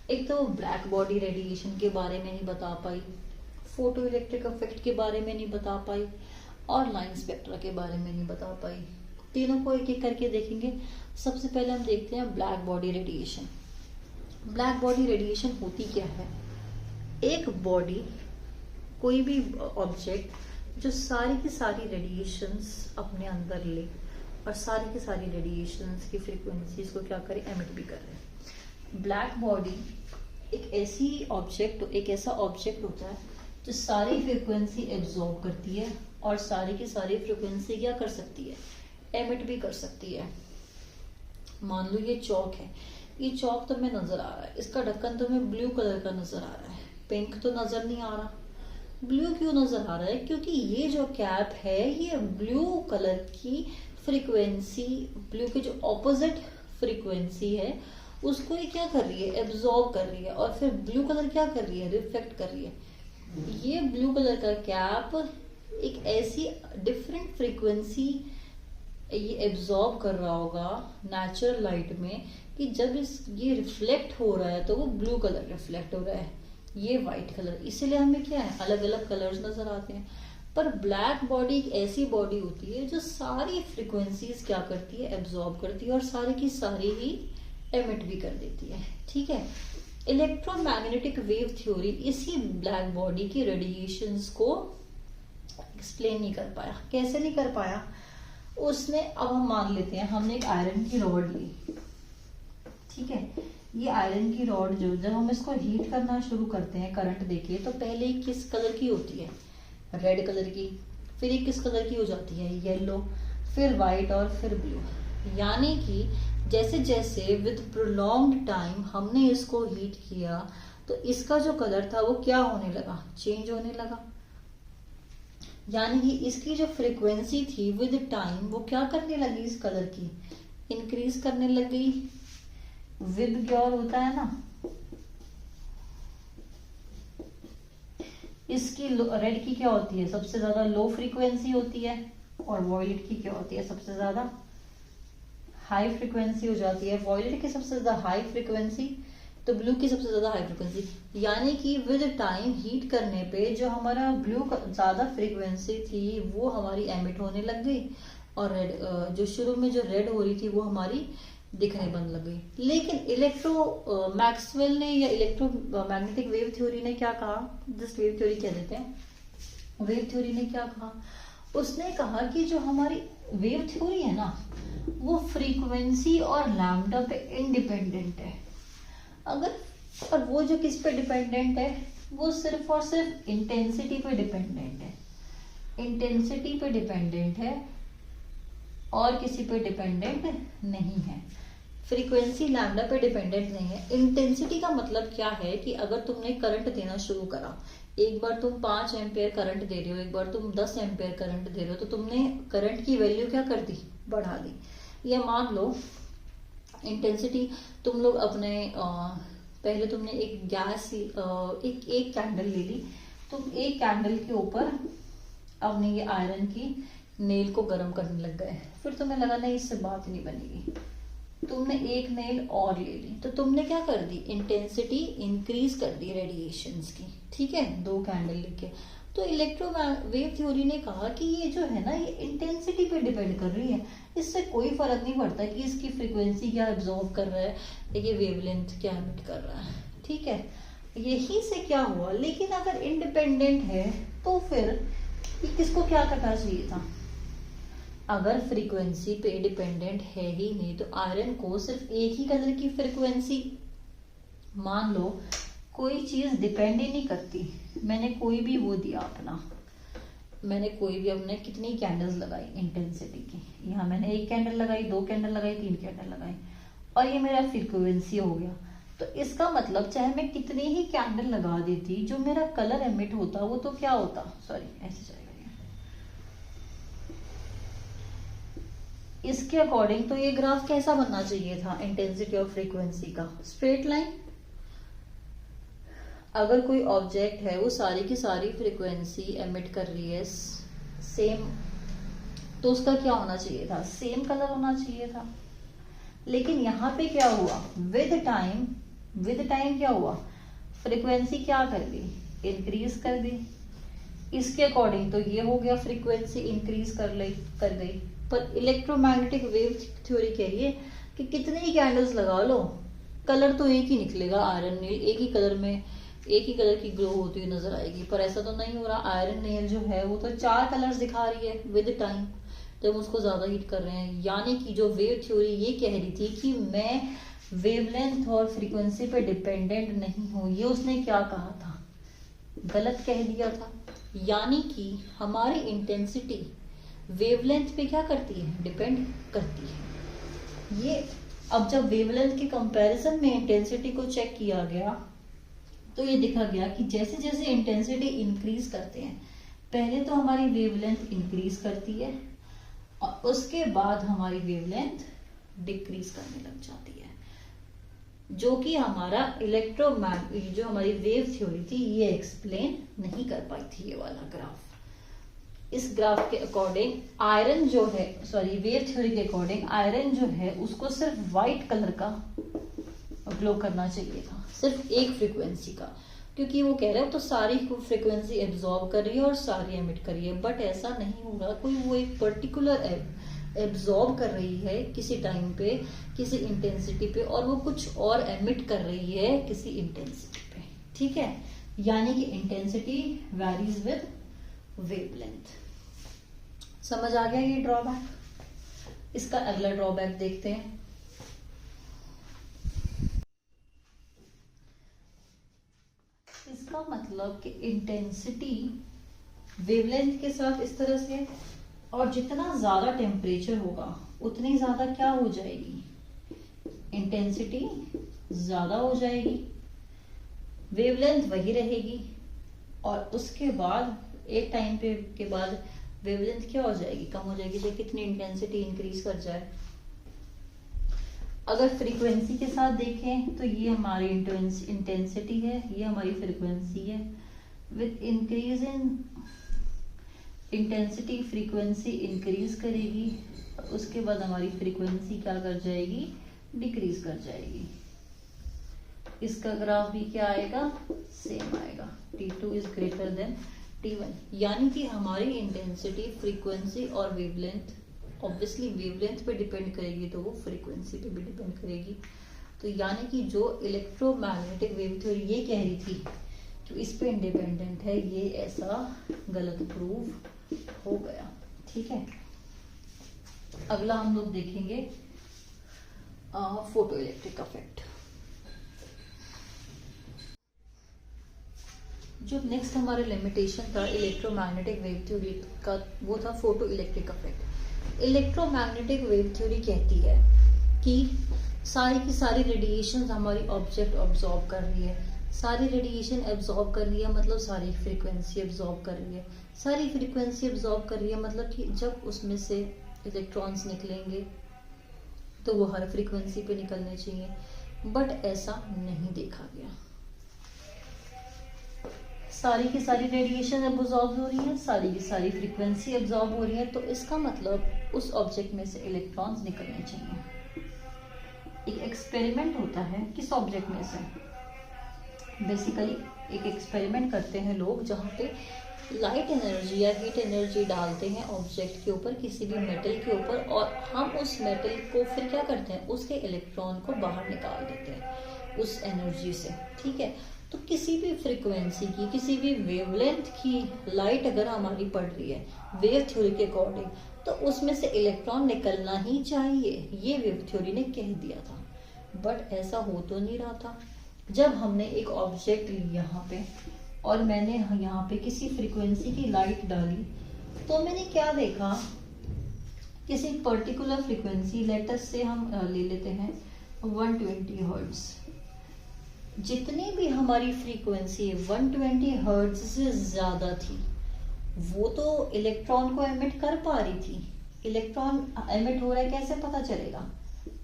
एक तो ब्लैक बॉडी रेडिएशन के बारे में नहीं बता पाई, फोटो इलेक्ट्रिक इफेक्ट के बारे में नहीं बता पाई, और लाइन स्पेक्ट्रा के बारे में नहीं बता पाई। तीनों को एक एक करके देखेंगे। सबसे पहले हम देखते हैं black body radiation. Black body radiation होती क्या है, एक बॉडी, कोई भी ऑब्जेक्ट जो सारी की सारी रेडिएशंस अपने अंदर ले और सारी की सारी रेडिएशंस की फ्रीक्वेंसीज को क्या करे, एमिट भी कर रहे हैं। ब्लैक बॉडी एक ऐसा ऑब्जेक्ट होता है जो सारी फ्रीक्वेंसी एब्जॉर्ब करती है और सारी की सारी फ्रीक्वेंसी क्या कर सकती है, एमिट भी कर सकती है। मान लो ये चौक है, ये चौक तुम्हें नजर आ रहा है, इसका ढक्कन तुम्हें ब्लू कलर का नजर आ रहा है, पिंक तो नजर नहीं आ रहा। ब्लू क्यों नजर आ रहा है, क्योंकि ये जो कैप है ये ब्लू कलर की फ्रीक्वेंसी, ब्लू की जो ऑपोजिट फ्रीक्वेंसी है उसको ये क्या कर रही है, एब्जॉर्ब कर रही है, और फिर ब्लू कलर क्या कर रही है, रिफ्लेक्ट कर रही है। ये ब्लू कलर का कैप एक ऐसी डिफरेंट फ्रीक्वेंसी ये एब्जॉर्ब कर रहा होगा नेचुरल लाइट में कि जब ये रिफ्लेक्ट हो रहा है तो वो ब्लू कलर रिफ्लेक्ट हो रहा है, ये व्हाइट कलर, इसीलिए हमें क्या है, अलग अलग कलर्स नजर आते हैं। पर ब्लैक बॉडी एक ऐसी बॉडी होती है जो सारी फ्रीक्वेंसीज क्या करती है, एब्जॉर्ब करती है और सारी की सारी ही एमिट भी कर देती है, ठीक है। इलेक्ट्रोमैग्नेटिक वेव थ्योरी इसी ब्लैक बॉडी की रेडिएशंस को एक्सप्लेन नहीं कर पाया। कैसे नहीं कर पाया उसने, अब हम मान लेते हैं हमने एक आयरन की रॉड ली, ठीक है। ये आयरन की रॉड जो, जब हम इसको हीट करना शुरू करते हैं करंट देके, तो पहले किस कलर की होती है, रेड कलर की, फिर ये किस कलर की हो जाती है, येलो, फिर व्हाइट और फिर ब्लू। यानी कि जैसे जैसे विद प्रोलॉन्ग्ड टाइम हमने इसको हीट किया तो इसका जो कलर था वो क्या होने लगा, चेंज होने लगा। यानी कि इसकी जो फ्रीक्वेंसी थी विद टाइम वो क्या करने लगी, इस कलर की इंक्रीज करने लग गई। विद ग्योर होता है ना, इसकी रेड की क्या होती है, सबसे ज्यादा लो फ्रीक्वेंसी होती है, और वॉयलेट की क्या होती है, सबसे ज्यादा हाई फ्रीक्वेंसी हो जाती है। वॉयलेट की सबसे ज्यादा हाई फ्रीक्वेंसी, तो ब्लू की सबसे ज्यादा हाई फ्रीक्वेंसी। यानी कि विद टाइम हीट करने पे जो हमारा ब्लू ज्यादा फ्रीक्वेंसी थी वो हमारी एमिट होने लग गई, और रेड जो शुरू में जो रेड हो रही थी वो हमारी दिखने बंद लग गई। लेकिन मैक्सवेल ने या इलेक्ट्रोमैग्नेटिक वेव थ्योरी ने क्या कहा, जस्ट वेव थ्योरी कह देते हैं, वेव थ्योरी ने क्या कहा, उसने कहा कि जो हमारी वेव थ्योरी है ना वो फ्रीक्वेंसी और लैम्डा पे इंडिपेंडेंट है। अगर, और वो जो किस पे डिपेंडेंट है, वो सिर्फ और सिर्फ इंटेंसिटी पे डिपेंडेंट है, इंटेंसिटी पे डिपेंडेंट है और किसी पे डिपेंडेंट नहीं है। फ्रीक्वेंसी लैम्डा पे डिपेंडेंट नहीं है। इंटेंसिटी का मतलब क्या है कि अगर तुमने करंट देना शुरू करा, एक बार तुम 5 एम्पेयर करंट दे रहे हो, एक बार तुम 10 एम्पेयर करंट दे रहे हो, तो तुमने करंट की वैल्यू क्या कर दी, बढ़ा दी। या मान लो इंटेंसिटी, तुम लोग अपने पहले तुमने एक गैस एक कैंडल ले ली, तुम एक कैंडल के ऊपर अपने ये आयरन की नेल को गर्म करने लग गए, फिर तुम्हें लगा नहीं इससे बात नहीं बनेगी, तुमने एक नेल और ले ली, तो तुमने क्या कर दी, इंटेंसिटी इंक्रीज कर दी रेडिएशंस की, ठीक है, 2 कैंडल लेके। तो इलेक्ट्रोवेव थ्योरी ने कहा कि ये जो है ना, ये इंटेंसिटी पे डिपेंड कर रही है, इससे कोई फर्क नहीं पड़ता कि इसकी फ्रीक्वेंसी क्या एब्जॉर्ब कर रहा है, ये वेवलेंथ क्या एमिट कर रहा है, ठीक है। यही से क्या हुआ, लेकिन अगर इंडिपेंडेंट है तो फिर ये किसको क्या करना चाहिए था, अगर फ्रीक्वेंसी पे डिपेंडेंट है ही नहीं तो आयरन को सिर्फ एक ही कलर की फ्रीक्वेंसी, मान लो कोई चीज डिपेंड ही नहीं करती, मैंने कोई भी वो दिया अपना, मैंने कोई भी अपने कितनी कैंडल्स लगाई इंटेंसिटी की, यहाँ मैंने 1 कैंडल लगाई, 2 कैंडल लगाई, 3 कैंडल लगाई, और ये मेरा फ्रीक्वेंसी हो गया। तो इसका मतलब चाहे मैं कितनी ही कैंडल लगा देती, जो मेरा कलर एमिट होता वो तो क्या होता, सॉरी ऐसे जाएगा ये। इसके अकॉर्डिंग तो ये ग्राफ कैसा बनना चाहिए था, इंटेंसिटी और फ्रीक्वेंसी का स्ट्रेट लाइन। अगर कोई ऑब्जेक्ट है वो सारी की सारी फ्रीक्वेंसी एमिट कर रही है सेम, तो उसका क्या होना चाहिए था, सेम कलर होना चाहिए था। लेकिन यहाँ पे क्या हुआ, विद टाइम क्या हुआ, फ्रीक्वेंसी क्या कर दी, इंक्रीज कर दी। इसके अकॉर्डिंग तो ये हो गया, फ्रीक्वेंसी इंक्रीज कर गई। पर इलेक्ट्रोमैग्नेटिक वेव थ्योरी कह रही है कि कितने ही कैंडल्स लगा लो, कलर तो एक ही निकलेगा, आयरन नेल एक ही कलर में, एक ही कलर की ग्लो होती हुई नजर आएगी। पर ऐसा तो नहीं हो रहा, आयरन नेल जो है वो तो 4 कलर्स दिखा रही है विद टाइम, जब उसको ज्यादा हीट कर रहे हैं। यानी कि जो वेव थ्योरी ये कह रही थी कि मैं वेवलेंथ और फ्रीक्वेंसी पे डिपेंडेंट नहीं हूं, ये उसने क्या कहा था, गलत कह दिया था। यानी कि हमारी इंटेंसिटी वेवलेंथ पे क्या करती है, डिपेंड करती है। ये अब जब वेवलेंथ के कंपैरिजन में इंटेंसिटी को चेक किया गया तो ये देखा गया कि जैसे जैसे इंटेंसिटी इंक्रीज करते हैं, पहले तो हमारी वेवलेंथ इंक्रीज करती है और उसके बाद हमारी वेवलेंथ डिक्रीज करने लग जाती है, जो कि हमारा इलेक्ट्रोमैग्नेटिक जो हमारी वेव थ्योरी थी ये एक्सप्लेन नहीं कर पाई थी। ये वाला ग्राफ, इस ग्राफ के अकॉर्डिंग आयरन जो है, सॉरी वेव थ्योरी के अकॉर्डिंग आयरन जो है उसको सिर्फ व्हाइट कलर का ग्लो करना चाहिए था, सिर्फ एक फ्रीक्वेंसी का, क्योंकि वो कह रहे हो तो सारी फ्रीक्वेंसी एब्जॉर्ब कर रही है और सारी एमिट कर रही है। बट ऐसा नहीं हो रहा, कोई वो एक पर्टिकुलर एब्जॉर्ब कर रही है किसी टाइम पे, किसी इंटेंसिटी पे, और वो कुछ और एमिट कर रही है किसी इंटेंसिटी पे, ठीक है। यानी कि इंटेंसिटी वैरीज विद वेवलेंथ। समझ आ गया ये ड्रॉबैक। इसका अगला ड्रॉबैक देखते हैं। इसका मतलब कि इंटेंसिटी वेवलेंथ के साथ इस तरह से, और जितना ज्यादा टेम्परेचर होगा उतनी ज्यादा क्या हो जाएगी, इंटेंसिटी ज्यादा हो जाएगी, वेवलेंथ वही रहेगी, और उसके बाद एक टाइम पे के बाद वेवलेंथ क्या हो जाएगी, कम हो जाएगी, जब कितनी इंटेंसिटी इंक्रीज कर जाए। अगर फ्रीक्वेंसी के साथ देखें तो ये हमारी इंटेंसिटी है, ये हमारी फ्रीक्वेंसी है। With increase in intensity frequency increase करेगी, उसके बाद हमारी फ्रीक्वेंसी क्या कर जाएगी, डिक्रीज कर जाएगी। इसका ग्राफ भी क्या आएगा, सेम आएगा, T2 is greater than T1। यानी कि हमारी इंटेंसिटी फ्रीक्वेंसी और वेवलेंथ, ऑब्वियसली वेवलेंथ पे डिपेंड करेगी तो वो फ्रीक्वेंसी पे भी डिपेंड करेगी। तो यानी कि जो इलेक्ट्रोमैग्नेटिक वेव थ्योरी ये कह रही थी कि इस पे इंडिपेंडेंट है, ये ऐसा गलत प्रूव हो गया, ठीक है। अगला हम लोग देखेंगे फोटो इलेक्ट्रिक इफेक्ट। जो नेक्स्ट हमारा लिमिटेशन था इलेक्ट्रोमैग्नेटिक वेव थ्योरी का, वो था photo electric effect. Electromagnetic wave theory कहती है कि सारी की सारी रेडिएशन हमारी ऑब्जेक्ट ऑब्जॉर्ब कर रही है, सारी रेडिएशन एब्जॉर्ब कर रही है, मतलब सारी फ्रीक्वेंसी एब्जॉर्ब कर रही है, सारी फ्रीक्वेंसी एब्जॉर्ब कर रही है, मतलब कि जब उसमें से इलेक्ट्रॉन्स निकलेंगे तो वो हर फ्रीक्वेंसी पे निकलने चाहिए। बट ऐसा नहीं देखा गया, सारी की सारी रेडिएशन एब्जॉर्ब हो रही है, सारी की सारी फ्रीक्वेंसी एब्जॉर्ब हो रही है, तो इसका मतलब उस ऑब्जेक्ट में से इलेक्ट्रॉन्स निकलने चाहिए। एक एक्सपेरिमेंट होता है किस ऑब्जेक्ट में से, बेसिकली एक एक्सपेरिमेंट करते हैं लोग जहाँ पे लाइट एनर्जी या हीट एनर्जी डालते हैं ऑब्जेक्ट के ऊपर, किसी भी मेटल के ऊपर, और हम उस मेटल को फिर क्या करते हैं, उसके इलेक्ट्रॉन को बाहर निकाल देते हैं उस एनर्जी से। ठीक है, तो किसी भी फ्रीक्वेंसी की, किसी भी वेवलेंथ की लाइट अगर हमारी पड़ रही है वेव थ्योरी के अकॉर्डिंग, तो उसमें से इलेक्ट्रॉन निकलना ही चाहिए, ये वेव थ्योरी ने कह दिया था। बट ऐसा हो तो नहीं रहा था। जब हमने एक ऑब्जेक्ट ली यहाँ पे और मैंने यहाँ पे किसी फ्रीक्वेंसी की लाइट डाली, तो मैंने क्या देखा, किसी पर्टिकुलर फ्रीक्वेंसी, लेटस से हम ले लेते हैं 120 हर्ट्ज, जितनी भी हमारी फ्रीक्वेंसी 120 हर्ट्ज से ज्यादा थी, वो तो इलेक्ट्रॉन को एमिट कर पा रही थी। इलेक्ट्रॉन एमिट हो रहा है, कैसे पता चलेगा,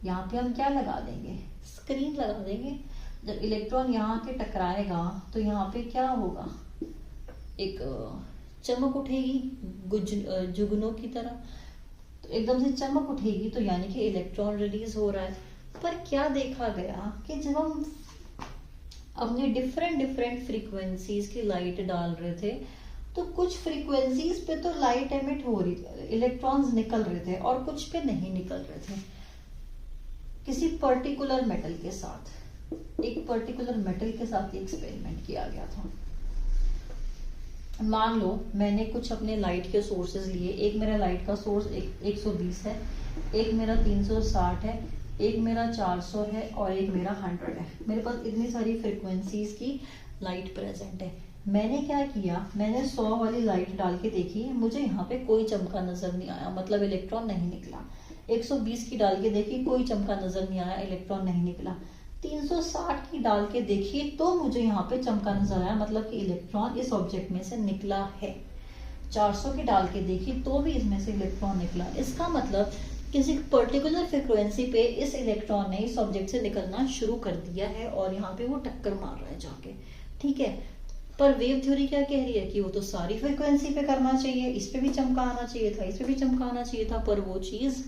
यहाँ पे हम क्या लगा देंगे, स्क्रीन लगा देंगे। जब इलेक्ट्रॉन यहाँ के टकराएगा तो यहाँ पे क्या होगा, एक चमक उठेगी जुगनों की तरह, तो एकदम से चमक उठेगी, तो यानी कि इलेक्ट्रॉन रिलीज हो रहा है। पर क्या देखा गया कि जब हम अपने डिफरेंट फ्रीक्वेंसीज की लाइट डाल रहे थे, तो कुछ फ्रीक्वेंसीज पे तो लाइट एमिट हो रही थी, इलेक्ट्रॉन्स निकल रहे थे, और कुछ पे नहीं निकल रहे थे। किसी पर्टिकुलर मेटल के साथ, एक पर्टिकुलर मेटल के साथ एक्सपेरिमेंट किया गया था। मान लो मैंने कुछ अपने लाइट के सोर्सेज लिए, एक मेरा लाइट का सोर्स 120 है, एक मेरा 360 है, एक मेरा 400 है, और एक मेरा 100 है। मेरे पास इतनी सारी फ्रीक्वेंसीज की लाइट प्रेजेंट है। मैंने क्या किया, मैंने 100 वाली लाइट डाल के देखी, मुझे यहाँ पे कोई चमका नजर नहीं आया, मतलब इलेक्ट्रॉन नहीं निकला। 120 की डाल के देखी, कोई चमका नजर नहीं आया, इलेक्ट्रॉन नहीं निकला। 360 की डाल के देखी तो मुझे यहाँ पे चमका नजर आया, मतलब कि इलेक्ट्रॉन इस ऑब्जेक्ट में से निकला है। 400 की डाल के देखी तो भी इसमें से इलेक्ट्रॉन निकला। इसका मतलब किसी पर्टिकुलर फ्रिक्वेंसी पे इस इलेक्ट्रॉन ने इस ऑब्जेक्ट से निकलना शुरू कर दिया है, और यहाँ पे वो टक्कर मार रहा है जाके। ठीक है, पर वेव थ्योरी क्या कह रही है कि वो तो सारी फ्रिक्वेंसी पे करना चाहिए, इस पे भी चमका आना चाहिए था, इस पे भी चमका आना चाहिए था, पर वो चीज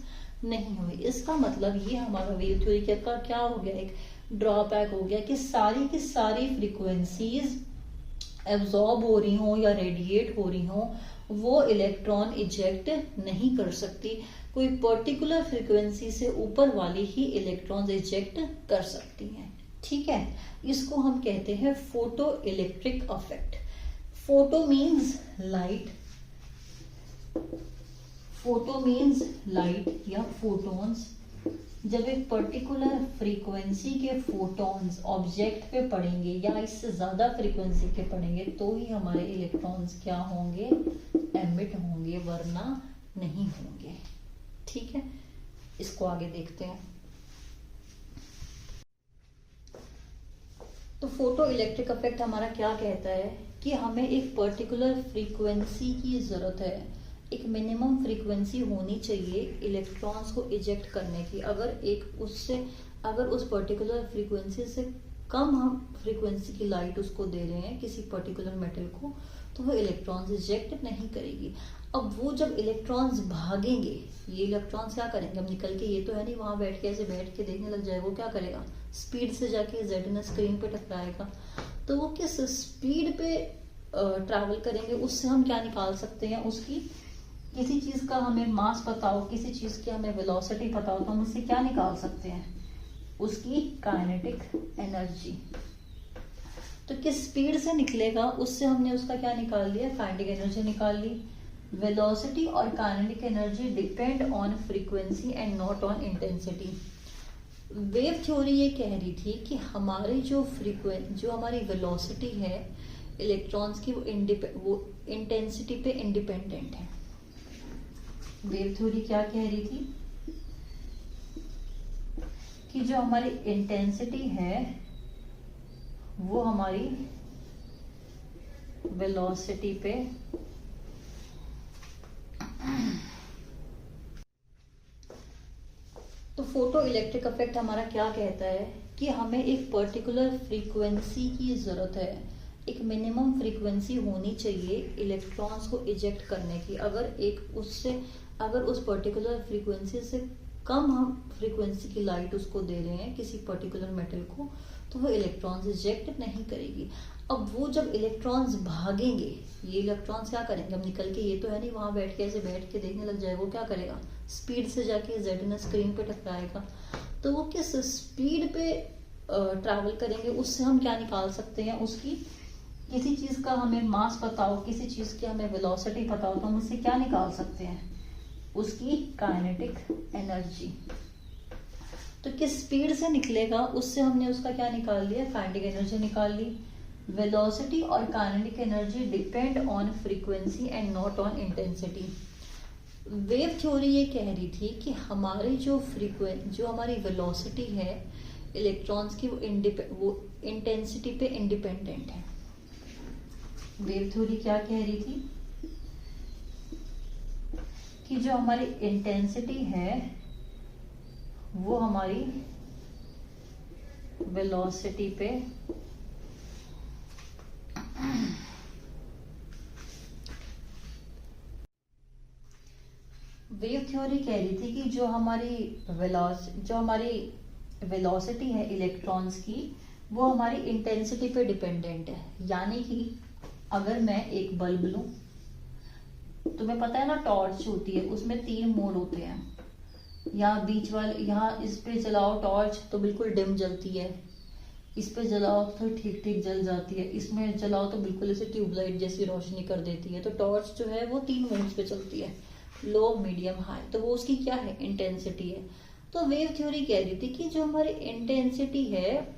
नहीं हुई। इसका मतलब ये हमारा वेव थ्योरी का क्या हो गया, एक ड्रॉबैक हो गया कि सारी की सारी फ्रीक्वेंसीज एब्जॉर्ब हो रही हो या रेडिएट हो रही हो, वो इलेक्ट्रॉन इजेक्ट नहीं कर सकती। कोई पर्टिकुलर फ्रीक्वेंसी से ऊपर वाली ही इलेक्ट्रॉन इजेक्ट कर सकती हैं। ठीक है, इसको हम कहते हैं photo electric effect. Photo means light, photo means light या फोटॉन्स। जब एक पर्टिकुलर फ्रीक्वेंसी के फोटॉन्स ऑब्जेक्ट पे पड़ेंगे या इससे ज्यादा फ्रीक्वेंसी के पड़ेंगे, तो ही हमारे इलेक्ट्रॉन्स क्या होंगे, एमिट होंगे, वरना नहीं होंगे। ठीक है, इसको आगे देखते हैं। तो फोटो इलेक्ट्रिक इफेक्ट हमारा क्या कहता है कि हमें एक पर्टिकुलर फ्रीक्वेंसी की जरूरत है, एक मिनिमम फ्रीक्वेंसी होनी चाहिए इलेक्ट्रॉन्स को इजेक्ट करने की। अगर उस पर्टिकुलर फ्रीक्वेंसी से कम हम फ्रीक्वेंसी की लाइट उसको दे रहे हैं किसी पर्टिकुलर मेटल को, तो वो इलेक्ट्रॉन्स इजेक्ट नहीं करेगी। अब वो जब इलेक्ट्रॉन्स भागेंगे, ये इलेक्ट्रॉन्स क्या करेंगे, अब निकल के, ये तो है नहीं वहां बैठ के ऐसे बैठ के देखने लग जाए, वो क्या करेगा, स्पीड से जाके जेड स्क्रीन पे टकराएगा। तो वो किस स्पीड पे ट्रैवल करेंगे, उससे हम क्या निकाल सकते हैं, उसकी किसी चीज का हमें मास पता हो, किसी चीज की हमें वेलोसिटी पता हो, तो हम उससे क्या निकाल सकते हैं, उसकी काइनेटिक एनर्जी। तो किस स्पीड से निकलेगा, उससे हमने उसका क्या निकाल लिया, काइनेटिक एनर्जी निकाल ली। वेलोसिटी और kinetic energy depend on frequency and not on intensity. Wave theory ये कह रही थी कि हमारी जो हमारी वेलोसिटी है इलेक्ट्रॉन्स की, वो इंटेंसिटी पे इंडिपेंडेंट है। वेव थ्योरी क्या कह रही थी कि जो हमारी इंटेंसिटी है वो हमारी वेलोसिटी पे तो फोटो इलेक्ट्रिक इफेक्ट हमारा क्या कहता है कि हमें एक पर्टिकुलर फ्रीक्वेंसी की जरूरत है, एक मिनिमम फ्रीक्वेंसी होनी चाहिए इलेक्ट्रॉन्स को इजेक्ट करने की। अगर उस पर्टिकुलर फ्रीक्वेंसी से कम हम फ्रीक्वेंसी की लाइट उसको दे रहे हैं किसी पर्टिकुलर मेटल को, तो वो इलेक्ट्रॉन्स रिजेक्ट नहीं करेगी। अब वो जब इलेक्ट्रॉन्स भागेंगे, ये इलेक्ट्रॉन्स क्या करेंगे, अब निकल के, ये तो है नहीं वहां बैठ के ऐसे बैठ के देखने लग जाएगा, वो क्या करेगा, स्पीड से जाके जेड स्क्रीन पे टकराएगा। तो वो किस स्पीड पे ट्रैवल करेंगे, उससे हम क्या निकाल सकते हैं, उसकी किसी चीज का हमें मास पता हो, किसी चीज की हमें वेलोसिटी पता हो, तो हम उससे क्या निकाल सकते हैं, उसकी काइनेटिक एनर्जी। तो किस स्पीड से निकलेगा, उससे हमने उसका क्या निकाल लिया, काइनेटिक एनर्जी निकाल ली। वेलोसिटी और kinetic energy depend on frequency and not on intensity. Wave theory ये कह रही थी कि हमारी जो हमारी वेलोसिटी है इलेक्ट्रॉन्स की, वो इंटेंसिटी पे इंडिपेंडेंट है। वेव थ्योरी क्या कह रही थी कि जो हमारी इंटेंसिटी है वो हमारी वेलोसिटी पे वेव थ्योरी कह रही थी कि जो हमारी वेलोसिटी है इलेक्ट्रॉन्स की, वो हमारी इंटेंसिटी पे डिपेंडेंट है। यानी कि अगर मैं एक बल्ब लूं, तुम्हें पता है ना टॉर्च होती है, उसमें 3 मोड होते हैं, यहाँ बीच वाले, यहाँ इस पे जलाओ टॉर्च तो बिल्कुल डिम जलती है, इस पे जलाओ तो ठीक ठीक जल जाती है, इसमें जलाओ तो बिल्कुल ऐसे ट्यूबलाइट जैसी रोशनी कर देती है। तो टॉर्च जो है वो 3 मोड्स पे चलती है, लो, मीडियम, हाई। तो वो उसकी क्या है, इंटेंसिटी है। तो वेव थ्योरी कह रही थी कि जो हमारी इंटेंसिटी है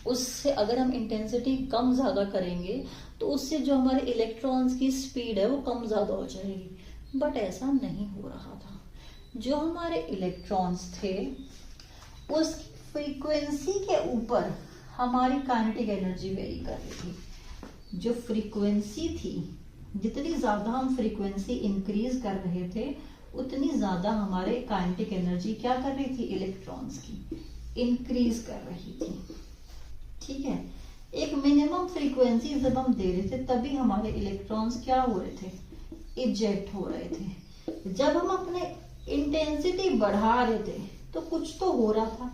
उससे अगर हम इंटेंसिटी कम ज्यादा करेंगे तो उससे जो हमारे इलेक्ट्रॉन्स की स्पीड है वो कम ज्यादा हो जाएगी। बट ऐसा नहीं हो रहा था। जो हमारे इलेक्ट्रॉन्स थे उसकी फ्रीक्वेंसी के ऊपर हमारी काइनेटिक एनर्जी वेरी कर रही थी। जो फ्रीक्वेंसी थी, जितनी ज्यादा हम फ्रीक्वेंसी इंक्रीज कर रहे थे उतनी ज्यादा हमारे काइनेटिक एनर्जी क्या कर रही थी, इलेक्ट्रॉन्स की इंक्रीज कर रही थी। ठीक है, एक मिनिमम फ्रीक्वेंसी जब हम दे रहे थे तभी हमारे इलेक्ट्रॉन्स क्या हो रहे थे, इजेक्ट हो रहे थे। जब हम अपने इंटेंसिटी बढ़ा रहे थे तो कुछ तो हो रहा था,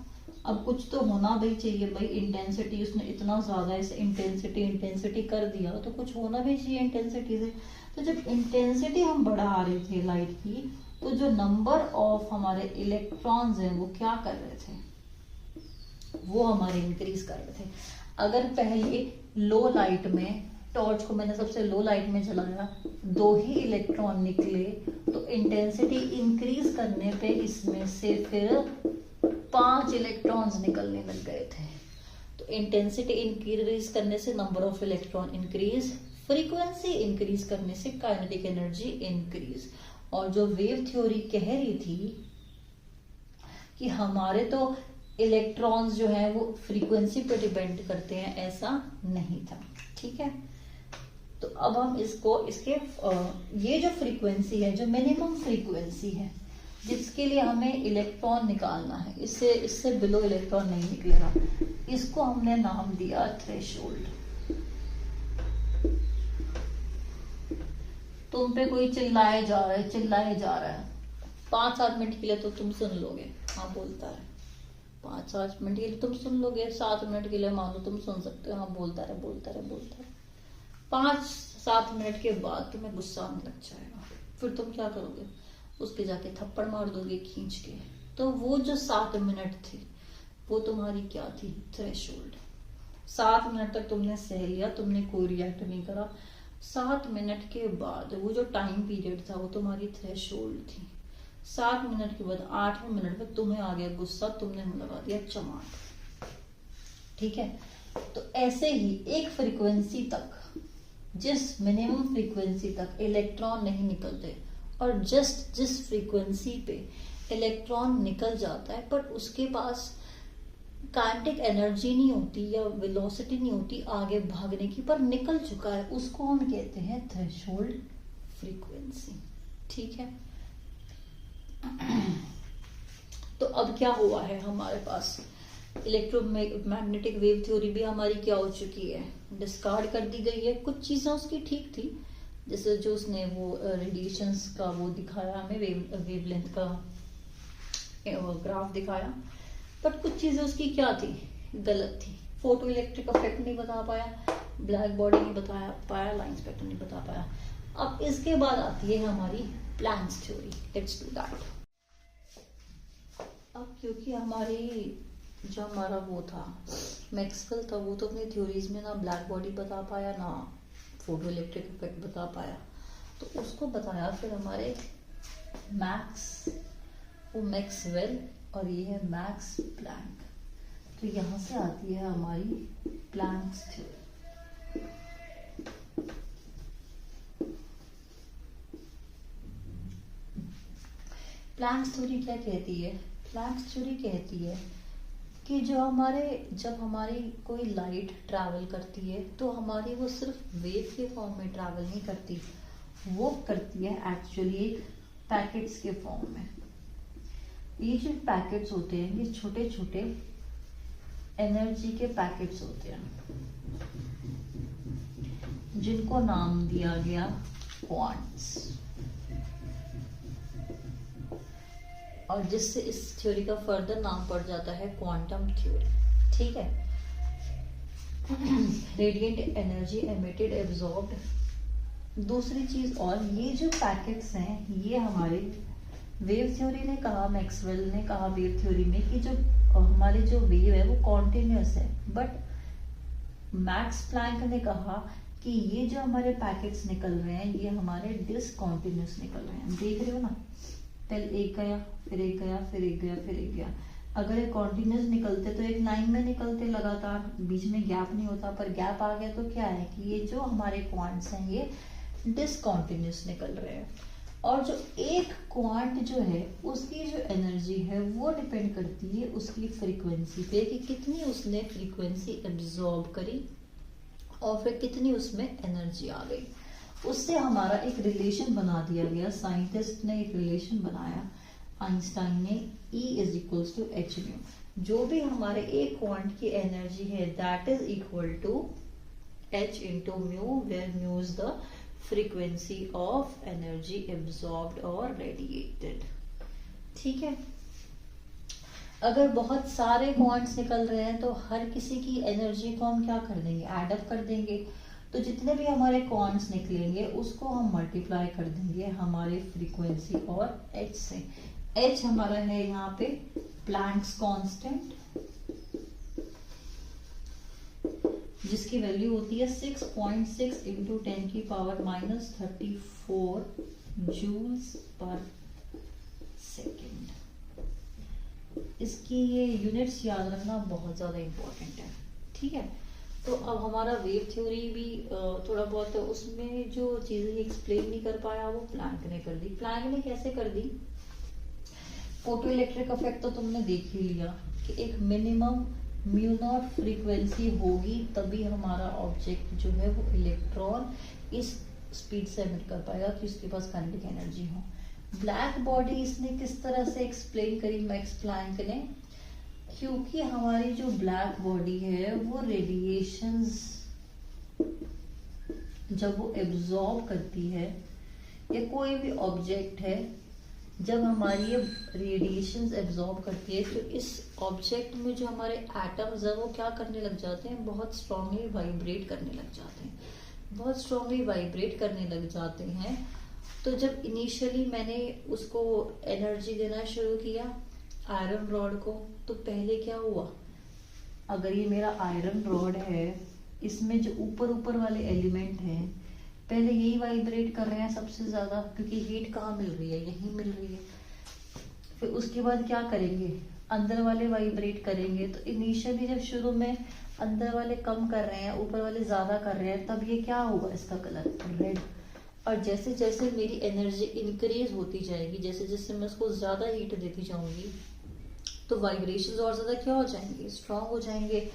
अब कुछ तो होना भी चाहिए भाई। इंटेंसिटी उसने इतना ज्यादा ऐसे इंटेंसिटी कर दिया तो कुछ होना भी चाहिए इंटेंसिटी से। तो जब इंटेंसिटी हम बढ़ा रहे थे लाइट की, तो जो नंबर ऑफ हमारे इलेक्ट्रॉन्स हैं वो क्या कर रहे थे, वो हमारे इंक्रीज कर रहे थे। अगर पहले लो लाइट में, टॉर्च को मैंने सबसे लो लाइट में जलाया, 2 ही इलेक्ट्रॉन निकले, तो इंटेंसिटी इंक्रीज करने पे इसमें से फिर 5 इलेक्ट्रॉन्स निकलने लग गए थे। तो इंटेंसिटी इंक्रीज करने से number of electron increase, frequency increase करने से काइनेटिक एनर्जी इंक्रीज। और जो वेव थ्योरी कह रही थी कि हमारे तो इलेक्ट्रॉन्स जो है वो फ्रीक्वेंसी पे डिपेंड करते हैं, ऐसा नहीं था। ठीक है, तो अब हम इसके ये जो फ्रीक्वेंसी है, जो मिनिमम फ्रीक्वेंसी है जिसके लिए हमें इलेक्ट्रॉन निकालना है, इससे बिलो इलेक्ट्रॉन नहीं निकलेगा, इसको हमने नाम दिया थ्रेशोल्ड। तुम पे कोई चिल्लाए जा रहा है 5-7 मिनट के लिए तो तुम सुन लोगे, हाँ बोलता है, 5-7 मिनट के लिए तुम सुन लोगे, 7 मिनट के लिए मान लो तुम सुन सकते हो, हाँ बोलता रहे। 5-7 मिनट के बाद तुम्हें गुस्सा आने लग जाएगा, फिर तुम क्या करोगे, उसके जाके थप्पड़ मार दोगे खींच के। तो वो जो 7 मिनट थे वो तुम्हारी क्या थी, थ्रेशोल्ड। 7 मिनट तक तुमने सह लिया, तुमने कोई रिएक्ट नहीं करा। 7 मिनट के बाद वो जो टाइम पीरियड था वो तुम्हारी थ्रेशोल्ड थी। 7 मिनट के बाद 8वें मिनट में तुम्हें आ गया गुस्सा, तुमने लगा दिया चमाट। ठीक है, तो ऐसे ही एक फ्रीक्वेंसी तक, जिस मिनिमम फ्रीक्वेंसी तक इलेक्ट्रॉन नहीं निकलते, और जस्ट जिस फ्रीक्वेंसी पे इलेक्ट्रॉन निकल जाता है पर उसके पास काइनेटिक एनर्जी नहीं होती या वेलोसिटी नहीं होती आगे भागने की, पर निकल चुका है, उसको हम कहते हैं थ्रेशोल्ड फ्रीक्वेंसी। ठीक है, तो अब क्या हुआ है हमारे पास, इलेक्ट्रोमैग्नेटिक वेव थ्योरी भी हमारी क्या हो चुकी है, डिस्कार्ड कर दी गई है। कुछ चीजें उसकी ठीक थी, जैसे जो उसने वो रेडिएशंस का वो दिखाया हमें, वेवलेंथ का ग्राफ दिखाया, बट कुछ चीजें उसकी क्या थी, गलत थी। फोटो इलेक्ट्रिक इफेक्ट नहीं बता पाया, ब्लैक बॉडी नहीं बता पाया, लाइन स्पेक्ट्रम नहीं बता पाया। अब इसके बाद आती है हमारी Planck's theory. Let's do that. अब क्योंकि जो हमारा वो था मैक्सवेल था, वो तो अपनी थ्योरीज में ना ब्लैक बॉडी बता पाया ना फोटो इलेक्ट्रिक इफेक्ट बता पाया, तो उसको बताया फिर हमारे मैक्सवेल, और ये है मैक्स प्लैंक। तो यहां से आती है हमारी प्लैंक्स थ्योरी। प्लैंक्स थ्योरी क्या कहती है? प्लैंक्स थ्योरी कहती है कि जब हमारी कोई लाइट ट्रैवल करती है तो हमारी वो सिर्फ वेव के फॉर्म में ट्रैवल नहीं करती, वो करती है एक्चुअली एक पैकेट्स के फॉर्म में। ये जो पैकेट्स होते हैं ये छोटे छोटे एनर्जी के पैकेट्स होते हैं, जिनको नाम दिया गया क्वांट्स, और जिससे इस थ्योरी का फर्दर नाम पड़ जाता है क्वांटम थ्योरी। ठीक है। Radiant energy emitted absorbed. दूसरी चीज, और ये जो पैकेट्स हैं ये हमारे वेव थ्योरी ने कहा, मैक्सवेल ने कहा वेव थ्योरी में कि जो हमारी जो वेव है वो कॉन्टिन्यूस है, बट मैक्स प्लैंक ने कहा कि ये जो हमारे पैकेट्स निकल रहे हैं ये हमारे डिसकॉन्टिन्यूस निकल रहे हैं। देख रहे हो ना, पहले एक गया, फिर एक गया, फिर एक गया, फिर एक गया। अगर ये कॉन्टिन्यूस निकलते तो एक लाइन में निकलते लगातार, बीच में गैप नहीं होता, पर गैप आ गया तो क्या है कि ये जो हमारे क्वांट्स हैं ये डिसकॉन्टिन्यूस निकल रहे हैं। और जो एक क्वांट जो है उसकी जो एनर्जी है वो डिपेंड करती है उसकी फ्रीक्वेंसी पे, कि कितनी उसने फ्रीक्वेंसी एब्जॉर्ब करी और फिर कितनी उसमें एनर्जी आ गई। उससे हमारा एक रिलेशन बना दिया गया, साइंटिस्ट ने एक रिलेशन बनाया आइंस्टाइन ने, E is equals to H mu. जो भी हमारे एक क्वांट की एनर्जी है that is equal to H into mu, where mu is the frequency of energy absorbed और रेडिएटेड। ठीक है। अगर बहुत सारे क्वांट्स निकल रहे हैं तो हर किसी की एनर्जी को हम क्या कर देंगे, एड अप कर देंगे। तो जितने भी हमारे क्वांट्स निकलेंगे उसको हम मल्टीप्लाई कर देंगे हमारे फ्रीक्वेंसी और एच से। एच हमारा है यहाँ पे प्लैंक्स कांस्टेंट, जिसकी वैल्यू होती है 6.6 इंटू 10 की पावर -34 जूल्स पर सेकेंड। इसकी ये यूनिट्स याद रखना बहुत ज्यादा इंपॉर्टेंट है। ठीक है। तो अब हमारा वेव थ्योरी भी थोड़ा बहुत, उसमें जो चीजें एक्सप्लेन नहीं कर पाया वो प्लैंक ने कर दी। प्लैंक ने कैसे कर दी? फोटो इलेक्ट्रिक इफेक्ट तो तुमने देख ही लिया कि एक मिनिमम म्यू नॉट फ्रीक्वेंसी होगी तभी हमारा ऑब्जेक्ट जो है वो इलेक्ट्रॉन इस स्पीड से एमिट कर पाएगा कि उसके पास काइनेटिक एनर्जी हो। ब्लैक बॉडी इसने किस तरह से एक्सप्लेन करी मैक्स प्लैंक ने? क्योंकि हमारी जो ब्लैक बॉडी है वो रेडिएशंस जब वो एब्जॉर्ब करती है, या कोई भी ऑब्जेक्ट है जब हमारी ये रेडिएशंस एब्जॉर्ब करती है तो इस ऑब्जेक्ट में जो हमारे एटम्स है वो क्या करने लग जाते हैं, बहुत स्ट्रांगली वाइब्रेट करने लग जाते हैं, बहुत स्ट्रांगली वाइब्रेट करने लग जाते हैं। तो जब इनिशियली मैंने उसको एनर्जी देना शुरू किया आयरन रॉड को, तो पहले क्या हुआ, अगर ये मेरा आयरन रॉड है इसमें जो ऊपर ऊपर वाले एलिमेंट हैं पहले यही वाइब्रेट कर रहे हैं सबसे ज्यादा, क्योंकि हीट कहाँ मिल रही है, यहीं मिल रही है। फिर उसके बाद क्या करेंगे, अंदर वाले वाइब्रेट करेंगे। तो इनिशियली जब शुरू में अंदर वाले कम कर रहे हैं ऊपर वाले ज्यादा कर रहे हैं, तब ये क्या होगा, इसका कलर रेड। और जैसे जैसे मेरी एनर्जी इंक्रीज होती जाएगी, जैसे जैसे मैं उसको ज्यादा हीट देती जाऊंगी, तो वाइब्रेशंस और ज्यादा क्या हो जाएंगे, स्ट्रांग हो जाएंगे।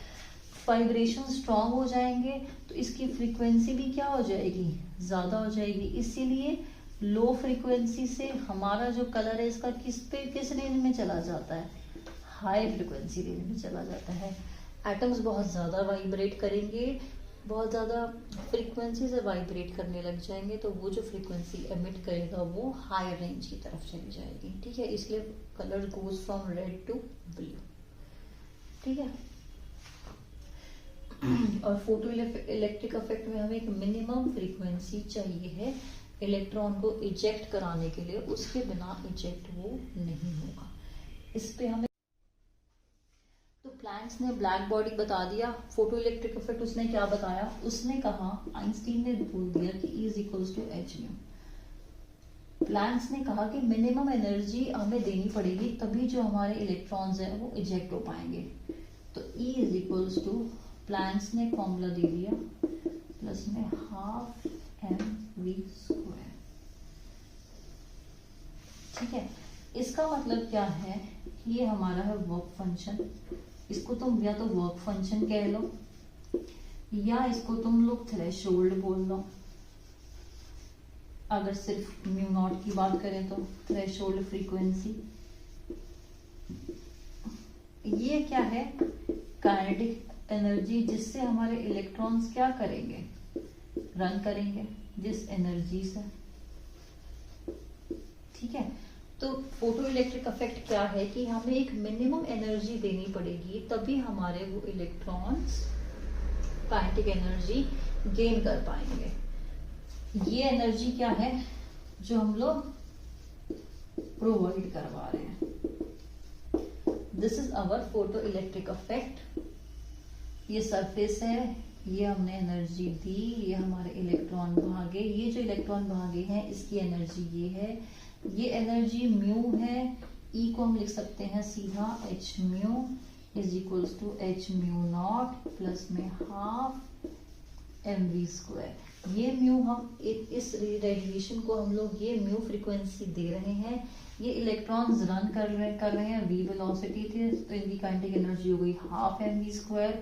वाइब्रेशन स्ट्रांग हो जाएंगे तो इसकी फ्रीक्वेंसी भी क्या हो जाएगी, ज्यादा हो जाएगी। इसीलिए लो फ्रीक्वेंसी से हमारा जो कलर है इसका किस रेंज में चला जाता है, हाई फ्रीक्वेंसी रेंज में चला जाता है। एटम्स बहुत ज्यादा वाइब्रेट करेंगे बहुत ज़्यादा फ्रीक्वेंसी से वाइब्रेट करने लग जाएंगे तो वो जो फ्रीक्वेंसी एमिट करेगा वो हायर रेंज की तरफ चली जाएगी। ठीक है, इसलिए colour goes from red to blue. ठीक है, और फोटो इलेक्ट्रिक इफेक्ट में हमें एक मिनिमम फ्रीक्वेंसी चाहिए है इलेक्ट्रॉन को इजेक्ट कराने के लिए, उसके बिना इजेक्ट वो नहीं होगा। इस पे हमें तो प्लैंक्स ने ब्लैक बॉडी बता दिया। फोटो इलेक्ट्रिक इफेक्ट उसने क्या बताया, उसने कहा, आइंस्टीन ने बोल दिया कि E is equals to H nu. Planck's ने कहा कि मिनिमम एनर्जी हमें देनी पड़ेगी तभी जो हमारे इलेक्ट्रॉन्स हैं वो इजेक्ट हो पाएंगे। तो E is equals to, Planck's ने फॉर्मूला दे दिया, प्लस में हाफ mv²। ठीक है, इसका मतलब क्या है, ये हमारा है वर्क फंक्शन। इसको तुम या तो वर्क फंक्शन कह लो या इसको तुम लोग थ्रेशोल्ड बोल लो। अगर सिर्फ म्यू नॉट की बात करें तो थ्रेशोल्ड फ्रीक्वेंसी। ये क्या है, काइनेटिक एनर्जी जिससे हमारे इलेक्ट्रॉन्स क्या करेंगे, रन करेंगे जिस एनर्जी से। ठीक है, तो फोटो इलेक्ट्रिक इफेक्ट क्या है कि हमें एक मिनिमम एनर्जी देनी पड़ेगी तभी हमारे वो इलेक्ट्रॉन्स काइनेटिक एनर्जी गेन कर पाएंगे। ये एनर्जी क्या है जो हम लोग प्रोवाइड करवा रहे हैं। This is our photo electric effect. ये सरफेस है, ये हमने एनर्जी दी, ये हमारे इलेक्ट्रॉन भागे, ये जो इलेक्ट्रॉन भागे हैं इसकी एनर्जी ये है, ये एनर्जी म्यू है। ई को हम लिख सकते हैं सीधा H mu is equals to H mu not plus में हाफ mv²। ये म्यू हम इस रेडिएशन को हम लोग ये म्यू फ्रीक्वेंसी दे रहे हैं, ये इलेक्ट्रॉन्स रन कर रहे हैं, v वेलोसिटी थी तो इनकी काइनेटिक एनर्जी हो गई हाफ mv²।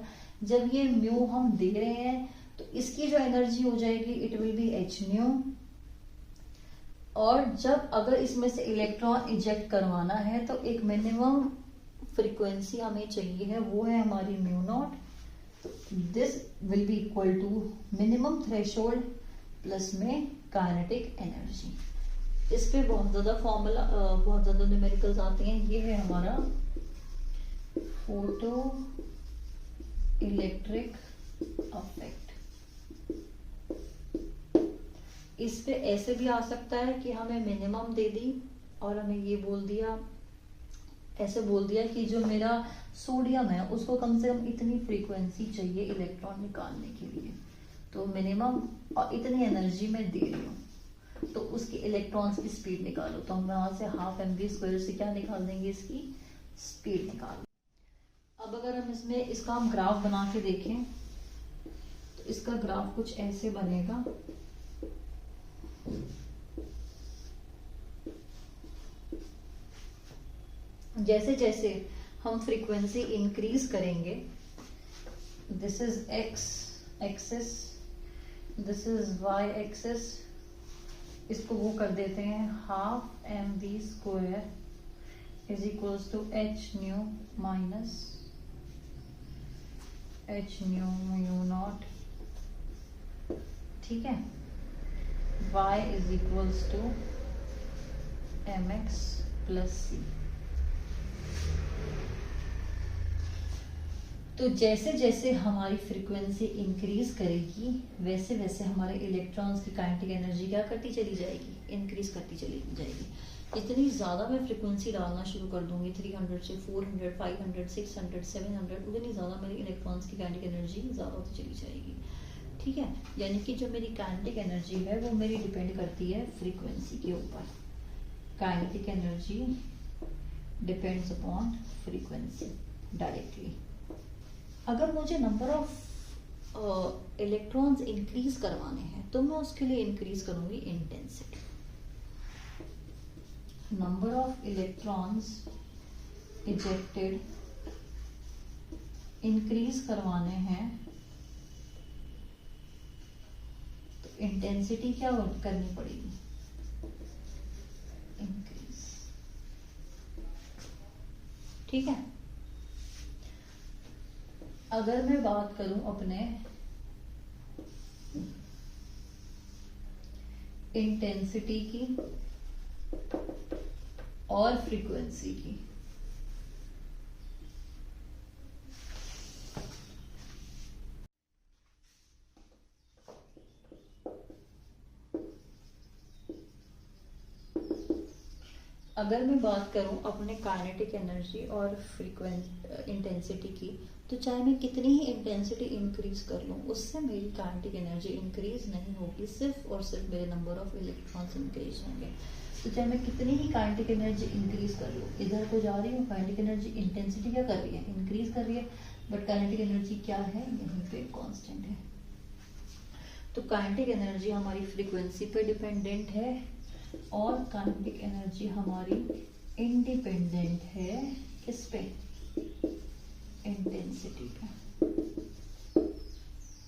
जब ये म्यू हम दे रहे हैं तो इसकी जो एनर्जी हो जाएगी it will be H new. और जब अगर इसमें से इलेक्ट्रॉन इजेक्ट करवाना है तो एक मिनिमम फ्रीक्वेंसी हमें चाहिए है, वो है हमारी mu not. This will be equal to minimum threshold plus में काइनेटिक एनर्जी। इस पे बहुत ज्यादा फॉर्मूला, बहुत ज्यादा न्यूमेरिकल्स आते हैं। ये है हमारा फोटो इलेक्ट्रिक इफेक्ट। इस पे ऐसे भी आ सकता है कि हमें मिनिमम दे दी और हमें ये बोल दिया, ऐसे बोल दिया कि जो मेरा सोडियम है उसको कम से कम इतनी फ्रीक्वेंसी चाहिए इलेक्ट्रॉन निकालने के लिए, तो मिनिमम और इतनी एनर्जी में दे रही हूँ तो उसकी इलेक्ट्रॉन्स की स्पीड निकालो। तो हम वहां से हाफ mv² से क्या निकाल देंगे, इसकी स्पीड निकाल। अब अगर हम इसका हम ग्राफ बना के देखें तो इसका ग्राफ कुछ ऐसे बनेगा। जैसे जैसे हम फ्रीक्वेंसी इंक्रीज करेंगे, this is X axis, this is Y axis, इसको वो कर देते हैं half mv² is equals to H nu minus H nu mu not. ठीक है, y is equals to mx plus c। तो जैसे जैसे हमारी फ्रीक्वेंसी इंक्रीज करेगी वैसे वैसे हमारे इलेक्ट्रॉन्स की काइनेटिक एनर्जी क्या करती चली जाएगी, इंक्रीज करती चली जाएगी। जितनी ज़्यादा मैं फ्रीक्वेंसी डालना शुरू कर दूंगी 300 से 400, 500, 600, 700, उतनी ज़्यादा मेरी इलेक्ट्रॉन्स की काइनेटिक एनर्जी ज़्यादा होती चली जाएगी। ठीक है, यानी कि जो मेरी काइनेटिक एनर्जी है वो मेरी डिपेंड करती है फ्रीक्वेंसी के ऊपर। Kinetic energy depends upon frequency directly. अगर मुझे नंबर ऑफ इलेक्ट्रॉन्स इंक्रीज करवाने हैं तो मैं उसके लिए इंक्रीज करूंगी intensity. Number of electrons ejected increase करवाने हैं तो इंटेंसिटी क्या करनी पड़ेगी, इंक्रीज। ठीक है, अगर मैं बात करूं अपने इंटेंसिटी की और फ्रीक्वेंसी की। अगर मैं बात करूं अपने काइनेटिक एनर्जी और फ्रीक्वेंसी इंटेंसिटी की, तो चाहे मैं कितनी ही इंटेंसिटी इंक्रीज कर लूं, उससे मेरी काइनेटिक एनर्जी इंक्रीज नहीं होगी, सिर्फ और सिर्फ मेरे नंबर ऑफ इलेक्ट्रॉन्स इंक्रीज होंगे। तो चाहे मैं कितनी ही काइनेटिक एनर्जी इंक्रीज कर लूं, इधर को जा रही हूँ, काइनेटिक एनर्जी इंटेंसिटी क्या कर रही है, इंक्रीज कर रही है, बट काइनेटिक एनर्जी क्या है, यहीं पे कांस्टेंट है। तो काइनेटिक एनर्जी हमारी फ्रीक्वेंसी पे डिपेंडेंट है और काइनेटिक एनर्जी हमारी इंडिपेंडेंट है किस पे, इंटेंसिटी पे।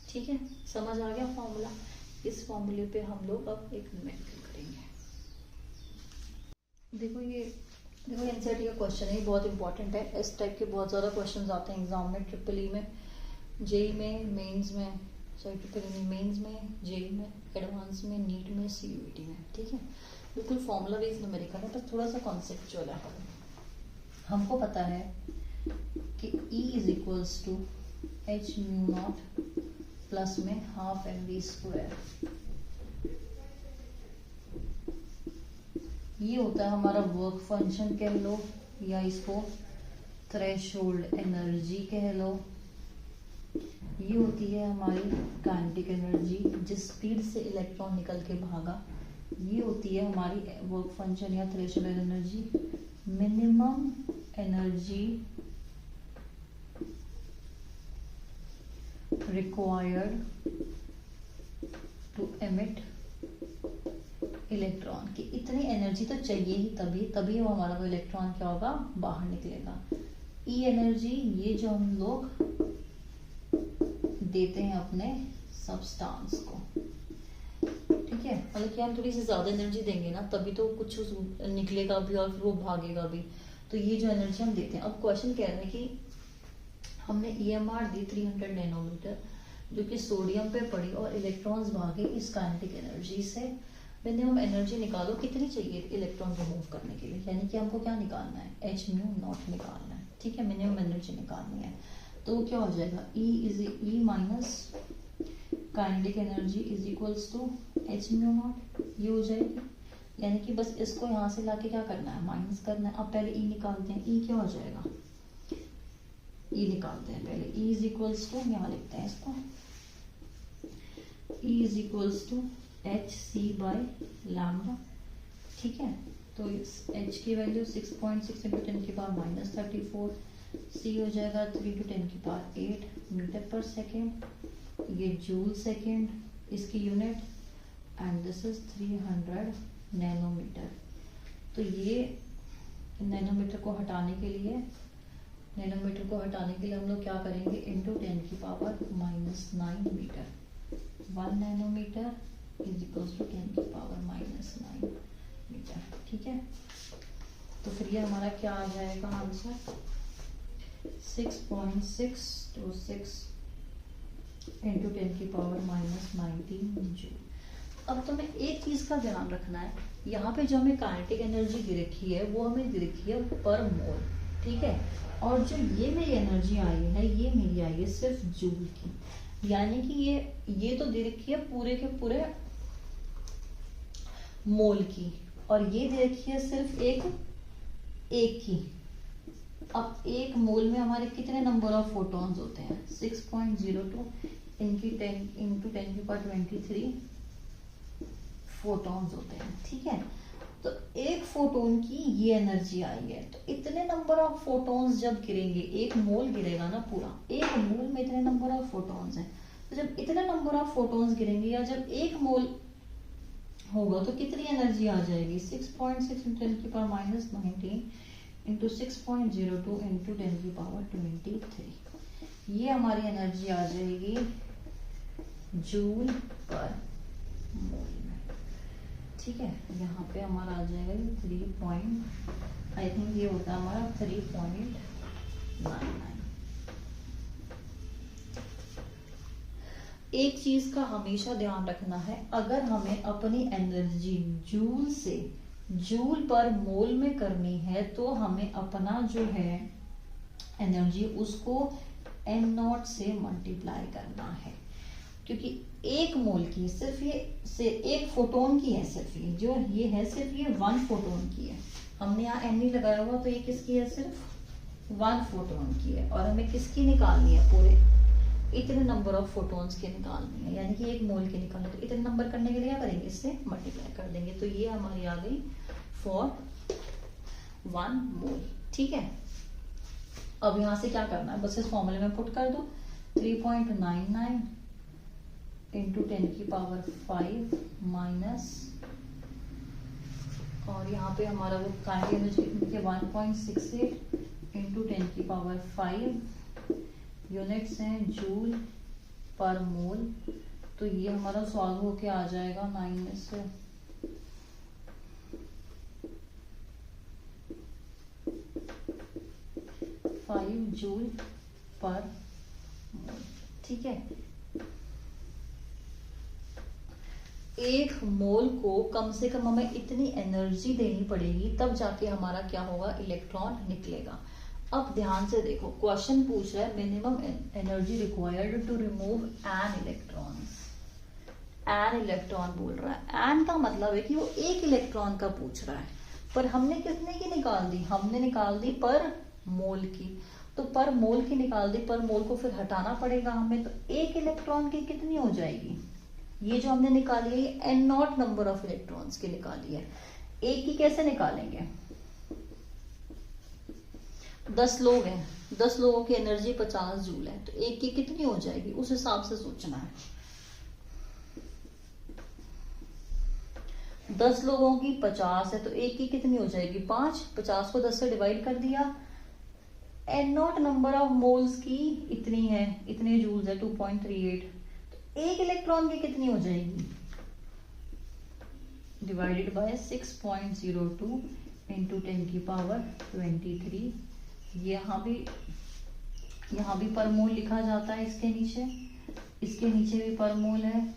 ठीक है, समझ आ गया फॉर्मूला। इस फॉर्मूले पे हम लोग अब एक न्यूमेरिकल करेंगे। देखो एनसीईआरटी का क्वेश्चन है, बहुत इंपॉर्टेंट है। इस टाइप के बहुत ज्यादा क्वेश्चंस आते हैं एग्जाम में, ट्रिपल ई में, जेई में, मेंस में, सॉरी ट्रिपल ई में, मेंस में, जेई में, एडवांस में, नीट में, सीयूईटी में। ठीक है, बिल्कुल फॉर्मूला बेस्ड न्यूमेरिकल है, बस थोड़ा सा कॉन्सेप्चुअल है। हमको पता है कि E is equals to H mu not plus में हाफ एम वी स्क्वायर। ये होता है हमारा वर्क फंक्शन कह लो, या इसको थ्रेशोल्ड एनर्जी कह लो। ये होती है हमारी काइनेटिक एनर्जी, जिस स्पीड से इलेक्ट्रॉन निकल के भागा। ये होती है हमारी वर्क फंक्शन या threshold energy. Minimum energy required to emit electron की, इतनी एनर्जी तो चाहिए ही, तभी वो हमारा वो इलेक्ट्रॉन क्या होगा, बाहर निकलेगा। ई एनर्जी, ये जो हम लोग देते हैं अपने सब्सटेंस को, ठीक है, मतलब कि हम थोड़ी सी ज्यादा एनर्जी देंगे ना, तभी तो कुछ निकलेगा भी और फिर वो भागेगा भी। तो ये जो एनर्जी हम देते हैं, अब क्वेश्चन कह रहे हैं कि हमने EMR दी 300 नैनोमीटर, जो कि सोडियम पे पड़ी और इलेक्ट्रॉन्स भागे इस काइनेटिक एनर्जी से। मिनिमम एनर्जी निकालो, कितनी चाहिए इलेक्ट्रॉन रिमूव करने के लिए, यानी कि हमको क्या निकालना है, एच म्यू नॉट निकालना है। ठीक है, मिनिमम एनर्जी निकालनी है, तो क्या हो जाएगा, E minus kinetic energy is equals to H mu not, ये हो जाएगी। यानी कि बस इसको यहाँ से लाके क्या करना है, माइनस करना है। अब पहले E निकालते हैं, E क्या हो जाएगा, E निकालते हैं पहले। E इज इक्वल्स टू, यहाँ लिखते हैं इसको, E is equals to H C by lambda. ठीक है, तो इस H की वैल्यू 6.6 इंटू 10 की पावर माइनस 34, C हो जाएगा 3 टू 10 की पावर 8 मीटर पर सेकेंड, ये जूल सेकेंड इसकी unit, and this is 300 nanometre. तो ये नैनोमीटर को हटाने के लिए हम लोग क्या करेंगे, इंटू 10 की power minus 9 metre. 1 nanometre is equal to 10 की पावर माइनस 9 मीटर। ठीक है, तो फिर ये हमारा क्या आ जाएगा आंसर, 6.626 इंटू 10 की पावर माइनस 19 जूल। अब तुम्हें एक चीज का ध्यान रखना है, यहाँ पे जो हमें काइनेटिक एनर्जी दे रखी है वो हमें दे रखी है पर मोल। ठीक है, और जो ये मेरी एनर्जी आई है, ये मेरी आई है सिर्फ जूल की, यानी कि ये तो दे रखी है पूरे के पूरे मोल की, और ये दे रखी है सिर्फ एक की। अब एक मोल में हमारे कितने नंबर ऑफ फोटॉन्स होते हैं, 6.02 इनकी 10 इंटू 10 की पावर 23 फोटॉन्स होते हैं। ठीक है, तो एक फोटोन की ये एनर्जी आई है, तो इतने नंबर ऑफ फोटॉन्स जब गिरेंगे, एक मोल गिरेगा ना पूरा, एक मोल में इतने नंबर ऑफ फोटॉन्स हैं, तो जब इतने नंबर ऑफ फोटॉन्स गिरेंगे या जब एक मोल होगा तो कितनी एनर्जी आ जाएगी, 6.6 इंटू 10 की पावर माइनस 19 इंटू 6.02 इंटू 10 की पावर 23। ये हमारी एनर्जी आ जाएगी जूल पर मोल में। ठीक है, यहाँ पे हमारा आ जाएगा 3 आई थिंक ये होता है हमारा 3.99। एक चीज का हमेशा ध्यान रखना है, अगर हमें अपनी एनर्जी जूल से जूल पर मोल में करनी है तो हमें अपना जो है एनर्जी उसको एन नॉट से मल्टीप्लाई करना है, क्योंकि एक मोल की सिर्फ ये से एक फोटोन की है, सिर्फ ये जो ये है सिर्फ ये 1 फोटोन की है। हमने यहाँ एन नहीं लगाया हुआ तो ये किसकी है, सिर्फ 1 फोटोन की है। और हमें किसकी निकालनी है, पूरे इतने नंबर ऑफ फोटोन्स की निकालनी है, यानी कि एक मोल की निकालनी है। तो इतने नंबर करने के लिए क्या करेंगे, इससे मल्टीप्लाई कर देंगे। तो ये हमारी आ गई फॉर 1 मोल। ठीक है, अब यहां से क्या करना है, बस इस फॉर्मूले में पुट कर दो 3.99 इंटू 10 की पावर 5 माइनस, और यहाँ पे हमारा वो काइनेटिक एनर्जी कितनी है 1.68 इंटू 10 की पावर 5, यूनिट्स हैं जूल पर मोल। तो ये हमारा सॉल्व होके आ जाएगा 9 में से 5 जूल पर मोल। ठीक है, एक मोल को कम से कम हमें इतनी एनर्जी देनी पड़ेगी, तब जाके हमारा क्या होगा, इलेक्ट्रॉन निकलेगा। अब ध्यान से देखो, क्वेश्चन पूछ रहा है minimum energy required to remove an electron. An electron बोल रहा है, एन का मतलब है कि वो एक इलेक्ट्रॉन का पूछ रहा है, पर हमने कितने की निकाल दी, हमने निकाल दी पर मोल की। तो पर मोल की निकाल दी, पर मोल को फिर हटाना पड़ेगा हमें, तो एक इलेक्ट्रॉन की कितनी हो जाएगी, ये जो हमने निकाली है ये n naught number of electrons की निकाली है। एक की कैसे निकालेंगे, 10 लोग हैं, 10 लोगों की एनर्जी 50 जूल है, तो एक की कितनी हो जाएगी उस हिसाब से सोचना है। 10 लोगों की 50 है तो एक की कितनी हो जाएगी 5, 50 को 10 से डिवाइड कर दिया, n naught number of moles की इतनी है, इतने जूल्स है 2.38, तो एक इलेक्ट्रॉन की कितनी हो जाएगी, डिवाइडेड बाय 6.02 इंटू 10 की पावर 23। यहाँ भी पर मोल लिखा जाता है, इसके नीचे भी पर मोल है,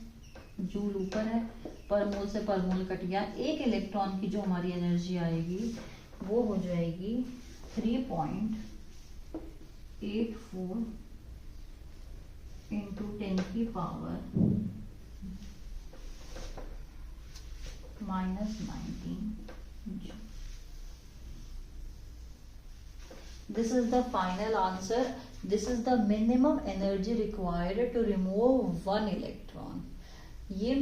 जूल ऊपर है, पर मोल से पर मोल कट गया। एक इलेक्ट्रॉन की जो हमारी एनर्जी आएगी वो हो जाएगी 3.84 इंटू 10 की power -19 joule. This is the final answer. This is the minimum energy required to remove 1 electron. ये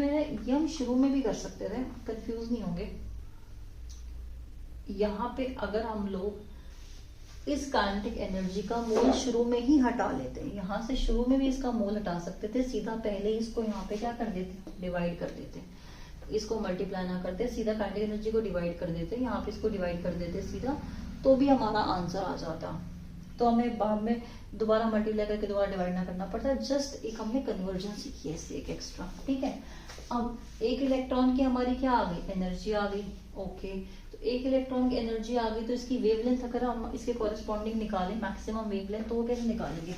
हम शुरू में भी कर सकते थे, कंफ्यूज नहीं होंगे। यहाँ पे अगर हम लोग इस काइनेटिक एनर्जी का मोल शुरू में ही हटा लेते हैं, यहाँ से शुरू में भी इसका मोल हटा सकते थे, सीधा पहले इसको यहाँ पे क्या कर देते, डिवाइड कर देते, इसको मल्टीप्लाई ना करते, सीधा काइनेटिक एनर्जी को डिवाइड कर देते, यहाँ पे इसको डिवाइड कर देते सीधा, तो भी हमारा आंसर आ जाता। तो हमें बाद में दोबारा मल्टीप्लाई करके दोबारा डिवाइड ना करना पड़ता, जस्ट एक हमने कन्वर्जन सीखी है इससे एक एक्स्ट्रा। ठीक है, अब एक इलेक्ट्रॉन की हमारी क्या आ गई, एनर्जी आ गई। ओके, तो एक इलेक्ट्रॉन की एनर्जी आ गई, तो इसकी वेवलेंथ अगर हम इसके कॉरेस्पॉन्डिंग निकालें मैक्सिमम वेवलेंथ, तो वो कैसे निकालेंगे,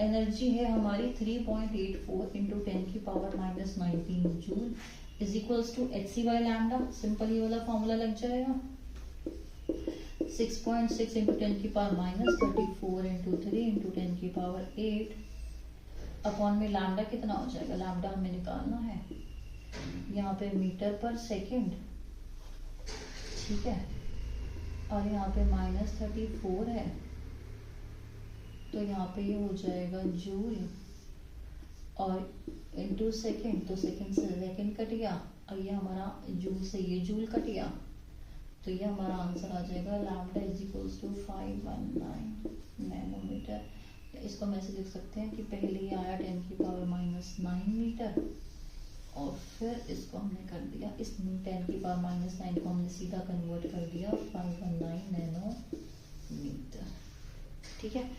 एनर्जी है हमारी 3.84 इंटू 10 की power -19 joule is equals to hc by lambda. Simple ये वाला फॉर्मूला लग जाएगा, 6.6 इंटू 10 की पावर -34 इंटू 3 इंटू 10 की पावर 8 अपॉन में लैम्डा कितना हो जाएगा, लैम्डा हमें निकालना है यहाँ पे मीटर पर सेकंड। ठीक है, और यहाँ पे -34 है, तो यहाँ पे ये हो जाएगा जूल, और इंटू सेकेंड, तो सेकेंड से सेकेंड कट गया, और ये हमारा जूल से ये जूल कट गया, तो ये हमारा आंसर आ जाएगा lambda is equals to 519 nanometre. इसको हम ऐसे लिख सकते हैं कि पहले ये आया 10 की पावर -9 मीटर, और फिर इसको हमने कर दिया, इस 10 की पावर -9 को हमने सीधा कन्वर्ट कर दिया 519 नैनोमीटर। ठीक है,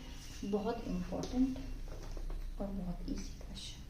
बहुत इम्पोर्टेंट और बहुत इजी क्वेश्चन।